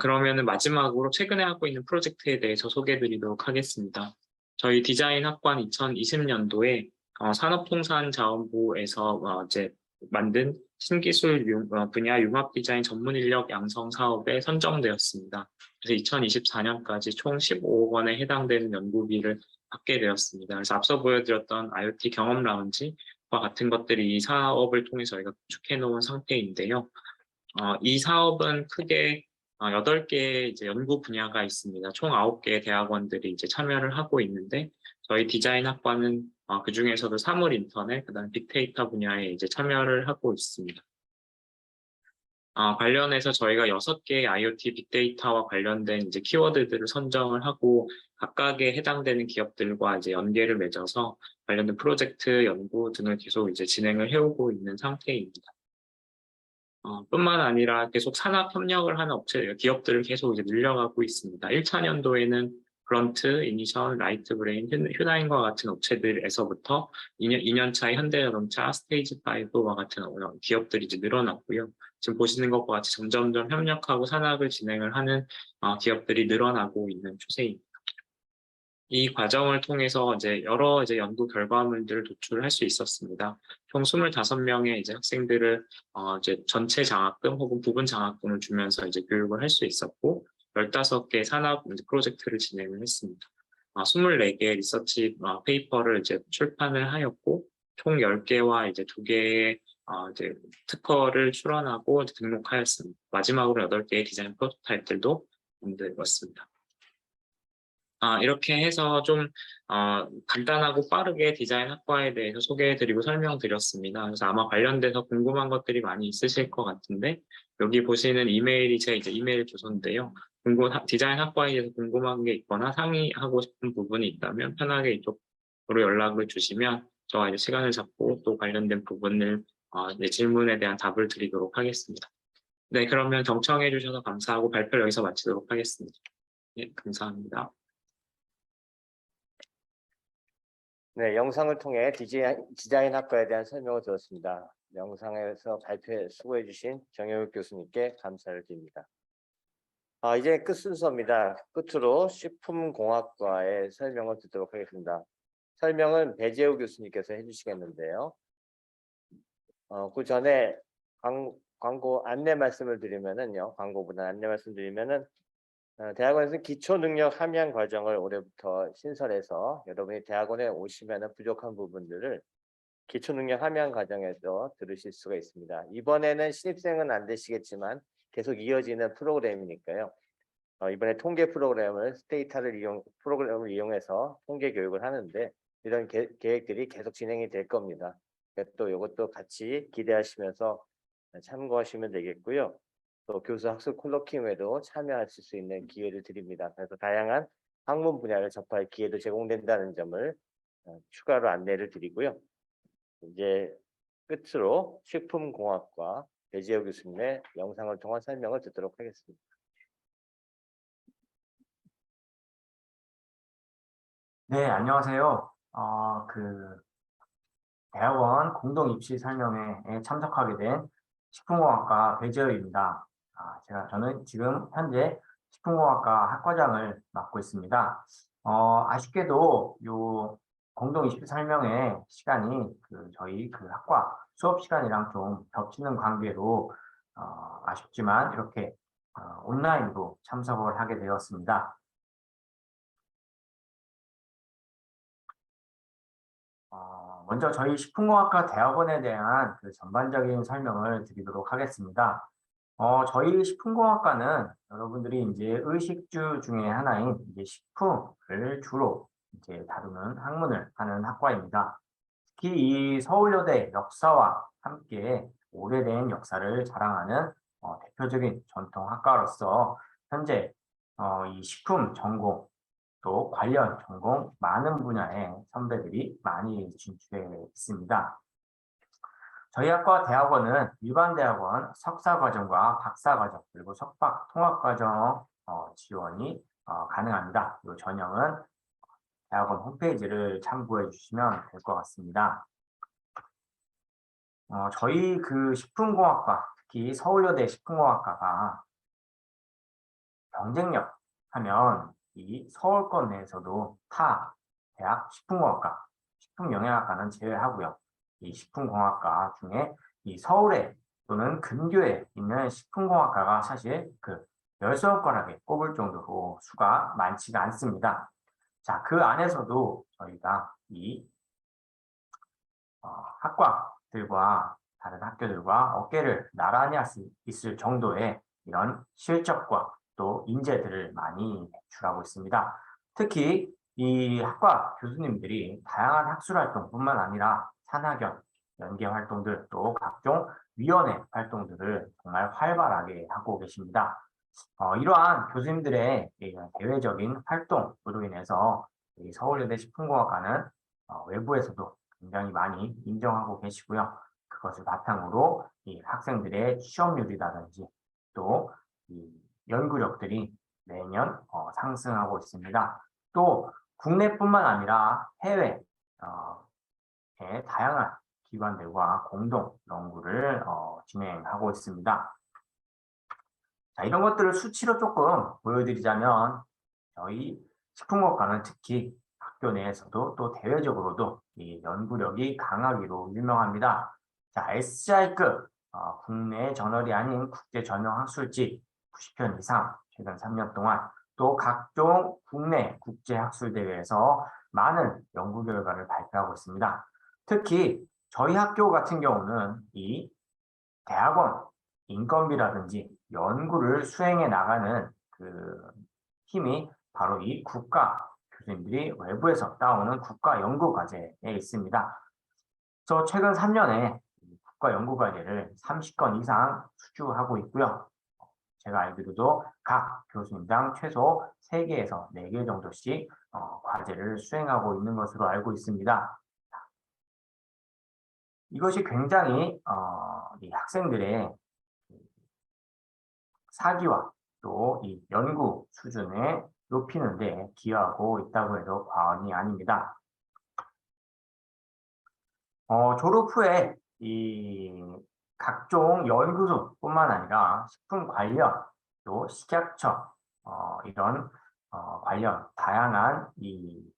그러면은 마지막으로 최근에 하고 있는 프로젝트에 대해서 소개해드리도록 하겠습니다. 저희 디자인 학과는 2020년도에 산업통상자원부에서 이제 만든 신기술 분야 융합 디자인 전문 인력 양성 사업에 선정되었습니다. 그래서 2024년까지 총 15억 원에 해당되는 연구비를 받게 되었습니다. 그래서 앞서 보여드렸던 IoT 경험 라운지와 같은 것들이 이 사업을 통해 저희가 구축해 놓은 상태인데요. 이 사업은 크게 8개의 이제 연구 분야가 있습니다. 총 9개의 대학원들이 이제 참여를 하고 있는데 저희 디자인 학과는 그 중에서도 사물 인터넷, 그다음 빅데이터 분야에 이제 참여를 하고 있습니다. 관련해서 저희가 6개의 IoT 빅데이터와 관련된 이제 키워드들을 선정을 하고 각각에 해당되는 기업들과 이제 연계를 맺어서 관련된 프로젝트 연구 등을 계속 이제 진행을 해오고 있는 상태입니다. 뿐만 아니라 계속 산학 협력을 하는 기업들을 계속 이제 늘려가고 있습니다. 1차 년도에는 그런트, 이니션, 라이트브레인, 휴나인과 같은 업체들에서부터 2년 차에 현대자동차, 스테이지5와 같은 기업들이 이제 늘어났고요. 지금 보시는 것과 같이 점점점 협력하고 산학을 진행을 하는 기업들이 늘어나고 있는 추세입니다. 이 과정을 통해서 이제 여러 연구 결과물들을 도출할 수 있었습니다. 총 25명의 이제 학생들을 이제 전체 장학금 혹은 부분 장학금을 주면서 이제 교육을 할 수 있었고 15개 산업 프로젝트를 진행을 했습니다. 24개의 리서치 페이퍼를 이제 출판을 하였고 총 10개와 이제 2개의 이제 특허를 출원하고 등록하였습니다. 마지막으로 8개의 디자인 프로토타입들도 만들었습니다. 이렇게 해서 좀 간단하고 빠르게 디자인 학과에 대해서 소개해드리고 설명드렸습니다. 그래서 아마 관련돼서 궁금한 것들이 많이 있으실 것 같은데 여기 보시는 이메일이 제 이제 이메일 주소인데요. 디자인 학과에 대해서 궁금한 게 있거나 상의하고 싶은 부분이 있다면 편하게 이쪽으로 연락을 주시면 저와 이제 시간을 잡고 또 관련된 부분을 질문에 대한 답을 드리도록 하겠습니다. 네, 그러면 경청해 주셔서 감사하고 발표를 여기서 마치도록 하겠습니다. 네, 감사합니다. 네, 영상을 통해 디자인 학과에 대한 설명을 들었습니다. 영상에서 발표에 수고해 주신 정효욱 교수님께 감사를 드립니다. 이제 끝 순서입니다. 끝으로 식품공학과의 설명을 듣도록 하겠습니다. 설명은 배재우 교수님께서 해주시겠는데요. 그 전에 광고 안내 말씀을 드리면은요. 광고보다 안내 말씀드리면은 대학원에서 기초능력 함양 과정을 올해부터 신설해서 여러분이 대학원에 오시면은 부족한 부분들을 기초능력 함양 과정에서 들으실 수가 있습니다. 이번에는 신입생은 안 되시겠지만 계속 이어지는 프로그램이니까요. 이번에 통계 프로그램을 프로그램을 이용해서 통계 교육을 하는데 이런 계획들이 계속 진행이 될 겁니다. 또 이것도 같이 기대하시면서 참고하시면 되겠고요. 또 교수 학술 콜로퀴움에도 참여하실 수 있는 기회를 드립니다. 그래서 다양한 학문 분야를 접할 기회도 제공된다는 점을 추가로 안내를 드리고요. 이제 끝으로 식품공학과 배재호 교수님의 영상을 통한 설명을 듣도록 하겠습니다. 네, 안녕하세요. 대학원 공동 입시 설명회에 참석하게 된 식품공학과 배재호입니다. 저는 지금 현재 식품공학과 학과장을 맡고 있습니다. 아쉽게도 요 공동 입시 설명회 시간이 저희 학과 수업 시간이랑 좀 겹치는 관계로 아쉽지만 이렇게 온라인으로 참석을 하게 되었습니다. 먼저 저희 식품공학과 대학원에 대한 전반적인 설명을 드리도록 하겠습니다. 저희 식품공학과는 여러분들이 이제 의식주 중에 하나인 이제 식품을 주로 이제 다루는 학문을 하는 학과입니다. 특히 이 서울여대 역사와 함께 오래된 역사를 자랑하는 대표적인 전통학과로서 현재 이 식품 전공 또 관련 전공 많은 분야의 선배들이 많이 진출해 있습니다. 저희 학과 대학원은 일반 대학원 석사과정과 박사과정 그리고 석박 통합과정 지원이 가능합니다. 이 전형은 대학원 홈페이지를 참고해 주시면 될 것 같습니다. 저희 식품공학과 특히 서울여대 식품공학과가 경쟁력 하면 이 서울권 내에서도 타 대학 식품공학과, 식품영양학과는 제외하고요. 이 식품공학과 중에 이 서울에 또는 근교에 있는 식품공학과가 사실 열성권하게 꼽을 정도로 수가 많지가 않습니다. 자, 그 안에서도 저희가 이 학과들과 다른 학교들과 어깨를 나란히 할 수 있을 정도의 이런 실적과 또 인재들을 많이 배출하고 있습니다. 특히 이 학과 교수님들이 다양한 학술 활동뿐만 아니라 산학연, 연계 활동들 또 각종 위원회 활동들을 정말 활발하게 하고 계십니다. 이러한 교수님들의 대외적인 활동으로 인해서 이 서울여대 식품공학과는 외부에서도 굉장히 많이 인정하고 계시고요. 그것을 바탕으로 이 학생들의 취업률이라든지 또 이 연구력들이 매년 상승하고 있습니다. 또 국내뿐만 아니라 해외 다양한 기관들과 공동 연구를 진행하고 있습니다. 자, 이런 것들을 수치로 조금 보여드리자면 저희 식품공학과는 특히 학교 내에서도 또 대외적으로도 이 연구력이 강하기로 유명합니다. 자, SCI급 국내 저널이 아닌 국제 전형 학술지 90편 이상 최근 3년 동안 또 각종 국내 국제 학술 대회에서 많은 연구 결과를 발표하고 있습니다. 특히 저희 학교 같은 경우는 이 대학원 인건비라든지 연구를 수행해 나가는 그 힘이 바로 이 국가 교수님들이 외부에서 따오는 국가 연구 과제에 있습니다. 저 최근 3년에 국가 연구 과제를 30건 이상 수주하고 있고요. 제가 알기로도 각 교수님당 최소 3개에서 4개 정도씩 과제를 수행하고 있는 것으로 알고 있습니다. 이것이 굉장히 이 학생들의 사기와 또 이 연구 수준을 높이는 데 기여하고 있다고 해도 과언이 아닙니다. 졸업 후에 이 각종 연구소뿐만 아니라 식품 관련 또 식약처 이런 관련 다양한 이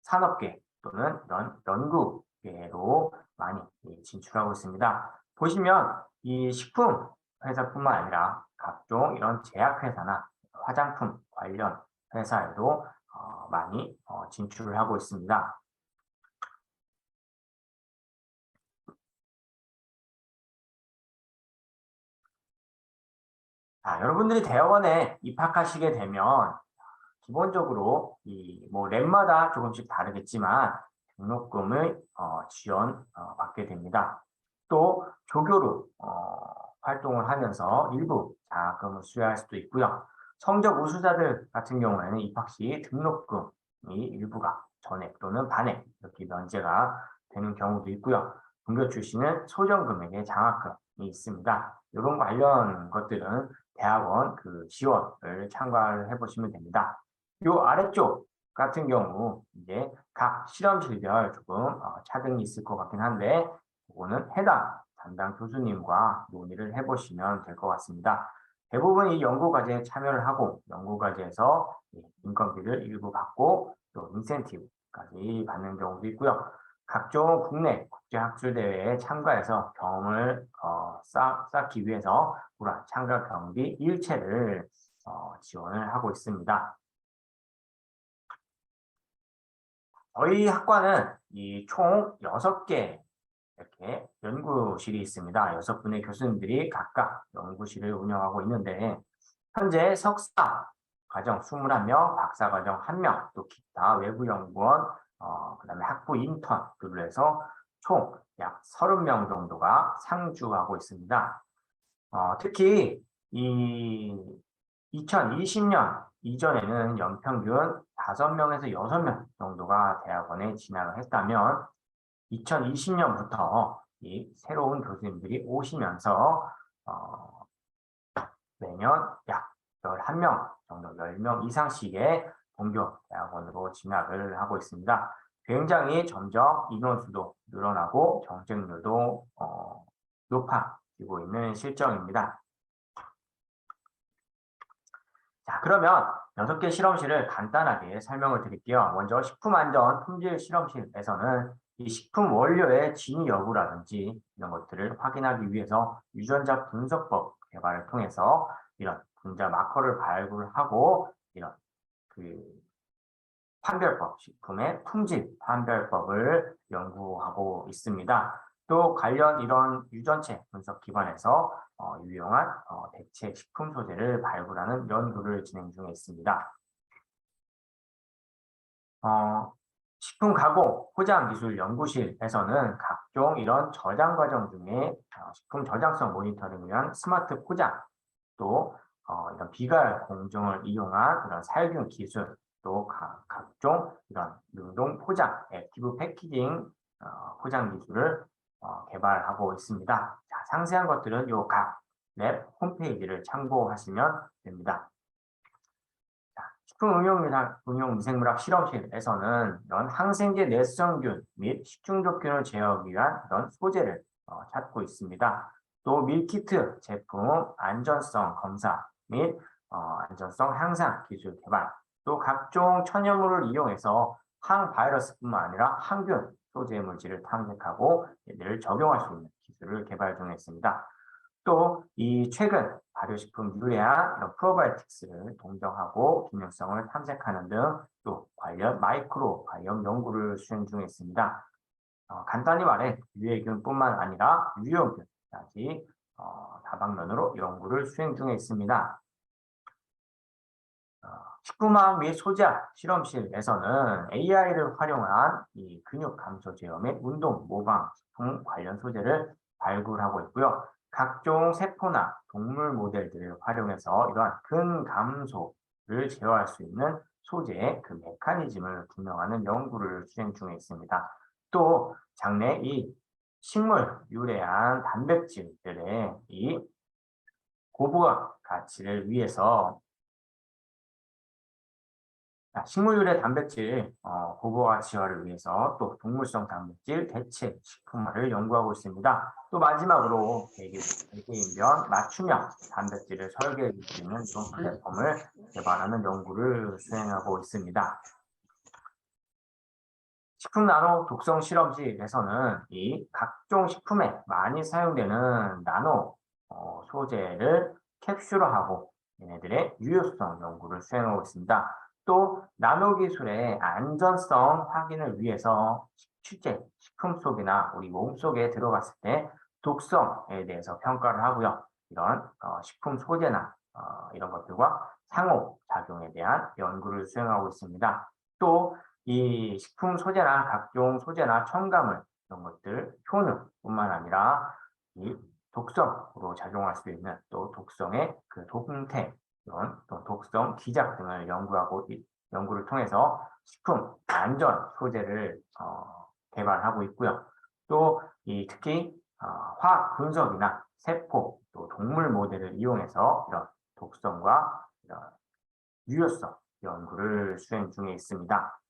산업계 또는 이런 연구계로 많이 진출하고 있습니다. 보시면 이 식품 회사뿐만 아니라 각종 이런 제약회사나 화장품 관련 회사에도 많이 진출을 하고 있습니다. 여러분들이 대학원에 입학하시게 되면 기본적으로 뭐 랩마다 조금씩 다르겠지만 등록금을 지원 받게 됩니다. 또 조교로 활동을 하면서 일부 장학금을 수여할 수도 있고요. 성적 우수자들 같은 경우에는 입학 시 등록금이 일부가 전액 또는 반액 이렇게 면제가 되는 경우도 있고요. 본교 출신은 소정 금액의 장학금이 있습니다. 이런 관련 것들은 대학원 그 지원을 참가를 해보시면 됩니다. 이 아래쪽 같은 경우 이제 각 실험실별 조금 차등이 있을 것 같긴 한데 그거는 해당 담당 교수님과 논의를 해보시면 될 것 같습니다. 대부분 이 연구과제에 참여를 하고 연구과제에서 인건비를 일부 받고 또 인센티브까지 받는 경우도 있고요. 각종 국내 국제학술대회에 참가해서 경험을 쌓기 위해서 참가 경비 일체를 지원을 하고 있습니다. 저희 학과는 이 총 6개 이렇게 연구실이 있습니다. 6분의 교수님들이 각각 연구실을 운영하고 있는데 현재 석사 과정 21명, 박사 과정 1명, 또 기타 외부 연구원, 그다음에 학부 인턴들로 해서 총 약 30명 정도가 상주하고 있습니다. 특히 이 2020년 이전에는 연평균 5명에서 6명 정도가 대학원에 진학을 했다면 2020년부터 이 새로운 교수님들이 오시면서 매년 약 11명 정도, 10명 이상씩의 본교 대학원으로 진학을 하고 있습니다. 굉장히 점점 인원수도 늘어나고 경쟁률도 높아지고 있는 실정입니다. 자, 그러면 6개 실험실을 간단하게 설명을 드릴게요. 먼저 식품안전 품질 실험실에서는 이 식품 원료의 진위 여부라든지 이런 것들을 확인하기 위해서 유전자 분석법 개발을 통해서 이런 분자 마커를 발굴하고 이런 판별법, 식품의 품질 판별법을 연구하고 있습니다. 또 관련 이런 유전체 분석 기반에서 유용한 대체 식품 소재를 발굴하는 연구를 진행 중에 있습니다. 식품 가공 포장 기술 연구실에서는 각종 이런 저장 과정 중에 식품 저장성 모니터링을 위한 스마트 포장, 또 이런 비갈 공정을 이용한 이런 살균 기술, 또 각종 이런 능동 포장, 액티브 패키징 포장 기술을 개발하고 있습니다. 자, 상세한 것들은 요 각 랩 홈페이지를 참고하시면 됩니다. 자, 식품 응용 미생물학 실험실에서는 이런 항생제 내성균 및 식중독균을 제어하기 위한 이런 소재를 찾고 있습니다. 또 밀키트 제품 안전성 검사 및 안전성 향상 기술 개발, 또 각종 천연물을 이용해서 항바이러스뿐만 아니라 항균 소재 물질을 탐색하고 얘들을 적용할 수 있는 기술을 개발 중에 있습니다. 또 이 최근 발효식품 유래한 이런 프로바이오틱스를 동정하고 기능성을 탐색하는 등 또 관련 마이크로바이옴 연구를 수행 중에 있습니다. 간단히 말해 유해균뿐만 아니라 유효균까지 다방면으로 연구를 수행 중에 있습니다. 식품화학 및 소재학 실험실에서는 AI를 활용한 이 근육 감소 제어및 운동 모방 식품 관련 소재를 발굴하고 있고요. 각종 세포나 동물 모델들을 활용해서 이러한 근감소를 제어할 수 있는 소재의 그 메커니즘을 규명하는 연구를 수행 중에 있습니다. 또 장내 이 식물 유래한 단백질들의 이 고부가 가치를 위해서 식물유래 단백질 고부가 가치화를 위해서 또 동물성 단백질 대체 식품화를 연구하고 있습니다. 또 마지막으로 개개인별 맞춤형 단백질을 설계해 줄 수 있는 이런 플랫폼을 개발하는 연구를 수행하고 있습니다. 식품 나노 독성 실험실에서는 이 각종 식품에 많이 사용되는 나노 소재를 캡슐화하고 얘네들의 유효성 연구를 수행하고 있습니다. 또 나노 기술의 안전성 확인을 위해서 식취제, 식품 속이나 우리 몸 속에 들어갔을 때 독성에 대해서 평가를 하고요. 이런 식품 소재나 이런 것들과 상호작용에 대한 연구를 수행하고 있습니다. 또 이 식품 소재나 각종 소재나 첨가물 이런 것들 효능뿐만 아니라 이 독성으로 작용할 수 있는 또 독성의 그 동태 이런 또 독성 기작 등을 연구를 통해서 식품 안전 소재를 개발하고 있고요. 또 특히 화학 분석이나 세포 또 동물 모델을 이용해서 이런 독성과 이런 유효성 연구를 수행 중에 있습니다.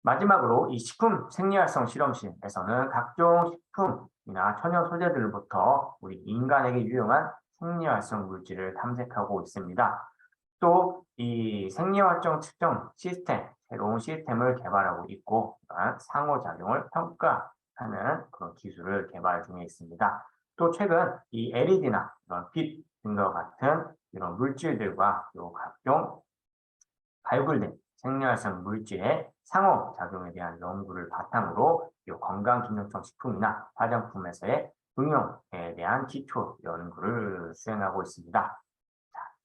마지막으로 이 식품 생리활성 실험실에서는 각종 식품이나 천연 소재들로부터 우리 인간에게 유용한 생리활성 물질을 탐색하고 있습니다. 또 이 생리활성 측정 시스템, 새로운 시스템을 개발하고 있고 상호작용을 평가하는 그런 기술을 개발 중에 있습니다. 또 최근 이 LED나 빛 등과 같은 이런 물질들과 요 각종 발굴된 생리활성 물질의 상호작용에 대한 연구를 바탕으로 건강기능성 식품이나 화장품에서의 응용에 대한 기초 연구를 수행하고 있습니다.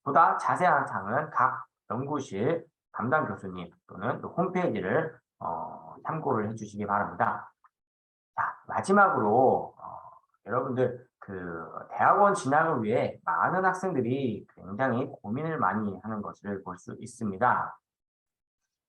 보다 자세한 사항은 각 연구실 담당 교수님 또는 홈페이지를 참고를 해주시기 바랍니다. 자, 마지막으로 여러분들 그 대학원 진학을 위해 많은 학생들이 굉장히 고민을 많이 하는 것을 볼 수 있습니다.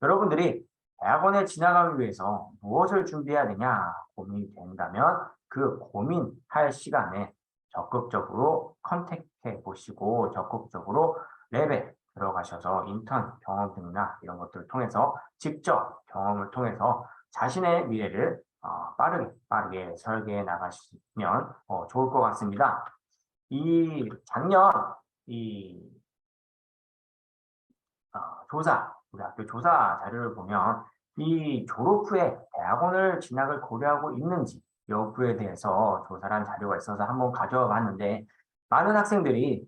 여러분들이 대학원에 진학하기 위해서 무엇을 준비해야 되냐 고민이 된다면 그 고민할 시간에 적극적으로 컨택해 보시고 적극적으로 랩에 들어가셔서 인턴 경험 등이나 이런 것들을 통해서 직접 경험을 통해서 자신의 미래를 빠르게 설계해 나가시면 좋을 것 같습니다. 이 작년 우리 학교 조사 자료를 보면 이 졸업 후에 대학원을 진학을 고려하고 있는지 여부에 대해서 조사를 한 자료가 있어서 한번 가져와 봤는데 많은 학생들이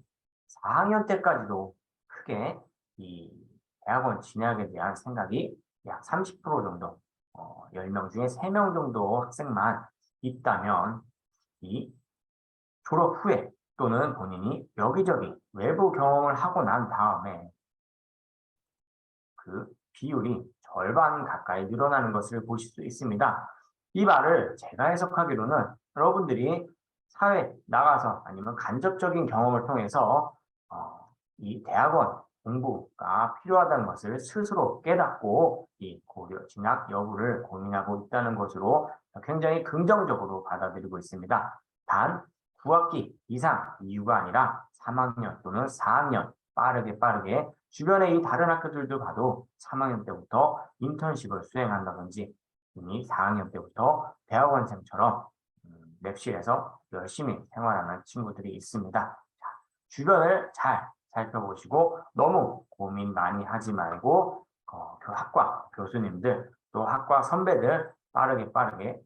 4학년 때까지도 크게 이 대학원 진학에 대한 생각이 약 30% 정도 10명 중에 3명 정도 학생만 있다면 이 졸업 후에 또는 본인이 여기저기 외부 경험을 하고 난 다음에 그 비율이 절반 가까이 늘어나는 것을 보실 수 있습니다. 이 말을 제가 해석하기로는 여러분들이 사회 나가서 아니면 간접적인 경험을 통해서 이 대학원 공부가 필요하다는 것을 스스로 깨닫고 이 진학 여부를 고민하고 있다는 것으로 굉장히 긍정적으로 받아들이고 있습니다. 단 9학기 이상 이유가 아니라 3학년 또는 4학년 빠르게 주변의 이 다른 학교들도 봐도 3학년 때부터 인턴십을 수행한다든지 이미 4학년 때부터 대학원생처럼 랩실에서 열심히 생활하는 친구들이 있습니다. 자, 주변을 잘 살펴보시고 너무 고민 많이 하지 말고 학과 교수님들 또 학과 선배들 빠르게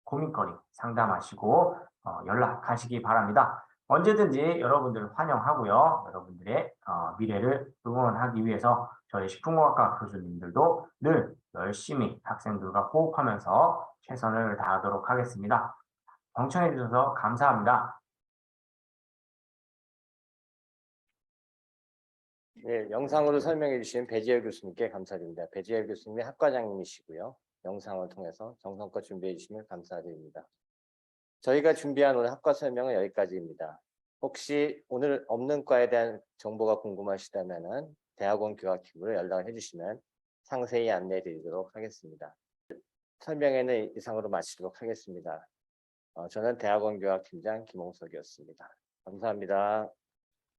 고민거리 상담하시고 연락하시기 바랍니다. 언제든지 여러분들을 환영하고요. 여러분들의 미래를 응원하기 위해서 저희 식품공학과 교수님들도 늘 열심히 학생들과 호흡하면서 최선을 다하도록 하겠습니다. 경청해 주셔서 감사합니다. 네, 영상으로 설명해 주신 배지열 교수님께 감사드립니다. 배지열 교수님이 학과장님이시고요. 영상을 통해서 정성껏 준비해 주시면 감사드립니다. 저희가 준비한 오늘 학과 설명은 여기까지입니다. 혹시 오늘 없는 과에 대한 정보가 궁금하시다면 대학원 교학팀으로 연락을 해주시면 상세히 안내해 드리도록 하겠습니다. 설명회는 이상으로 마치도록 하겠습니다. 저는 대학원 교학팀장 김홍석이었습니다. 감사합니다.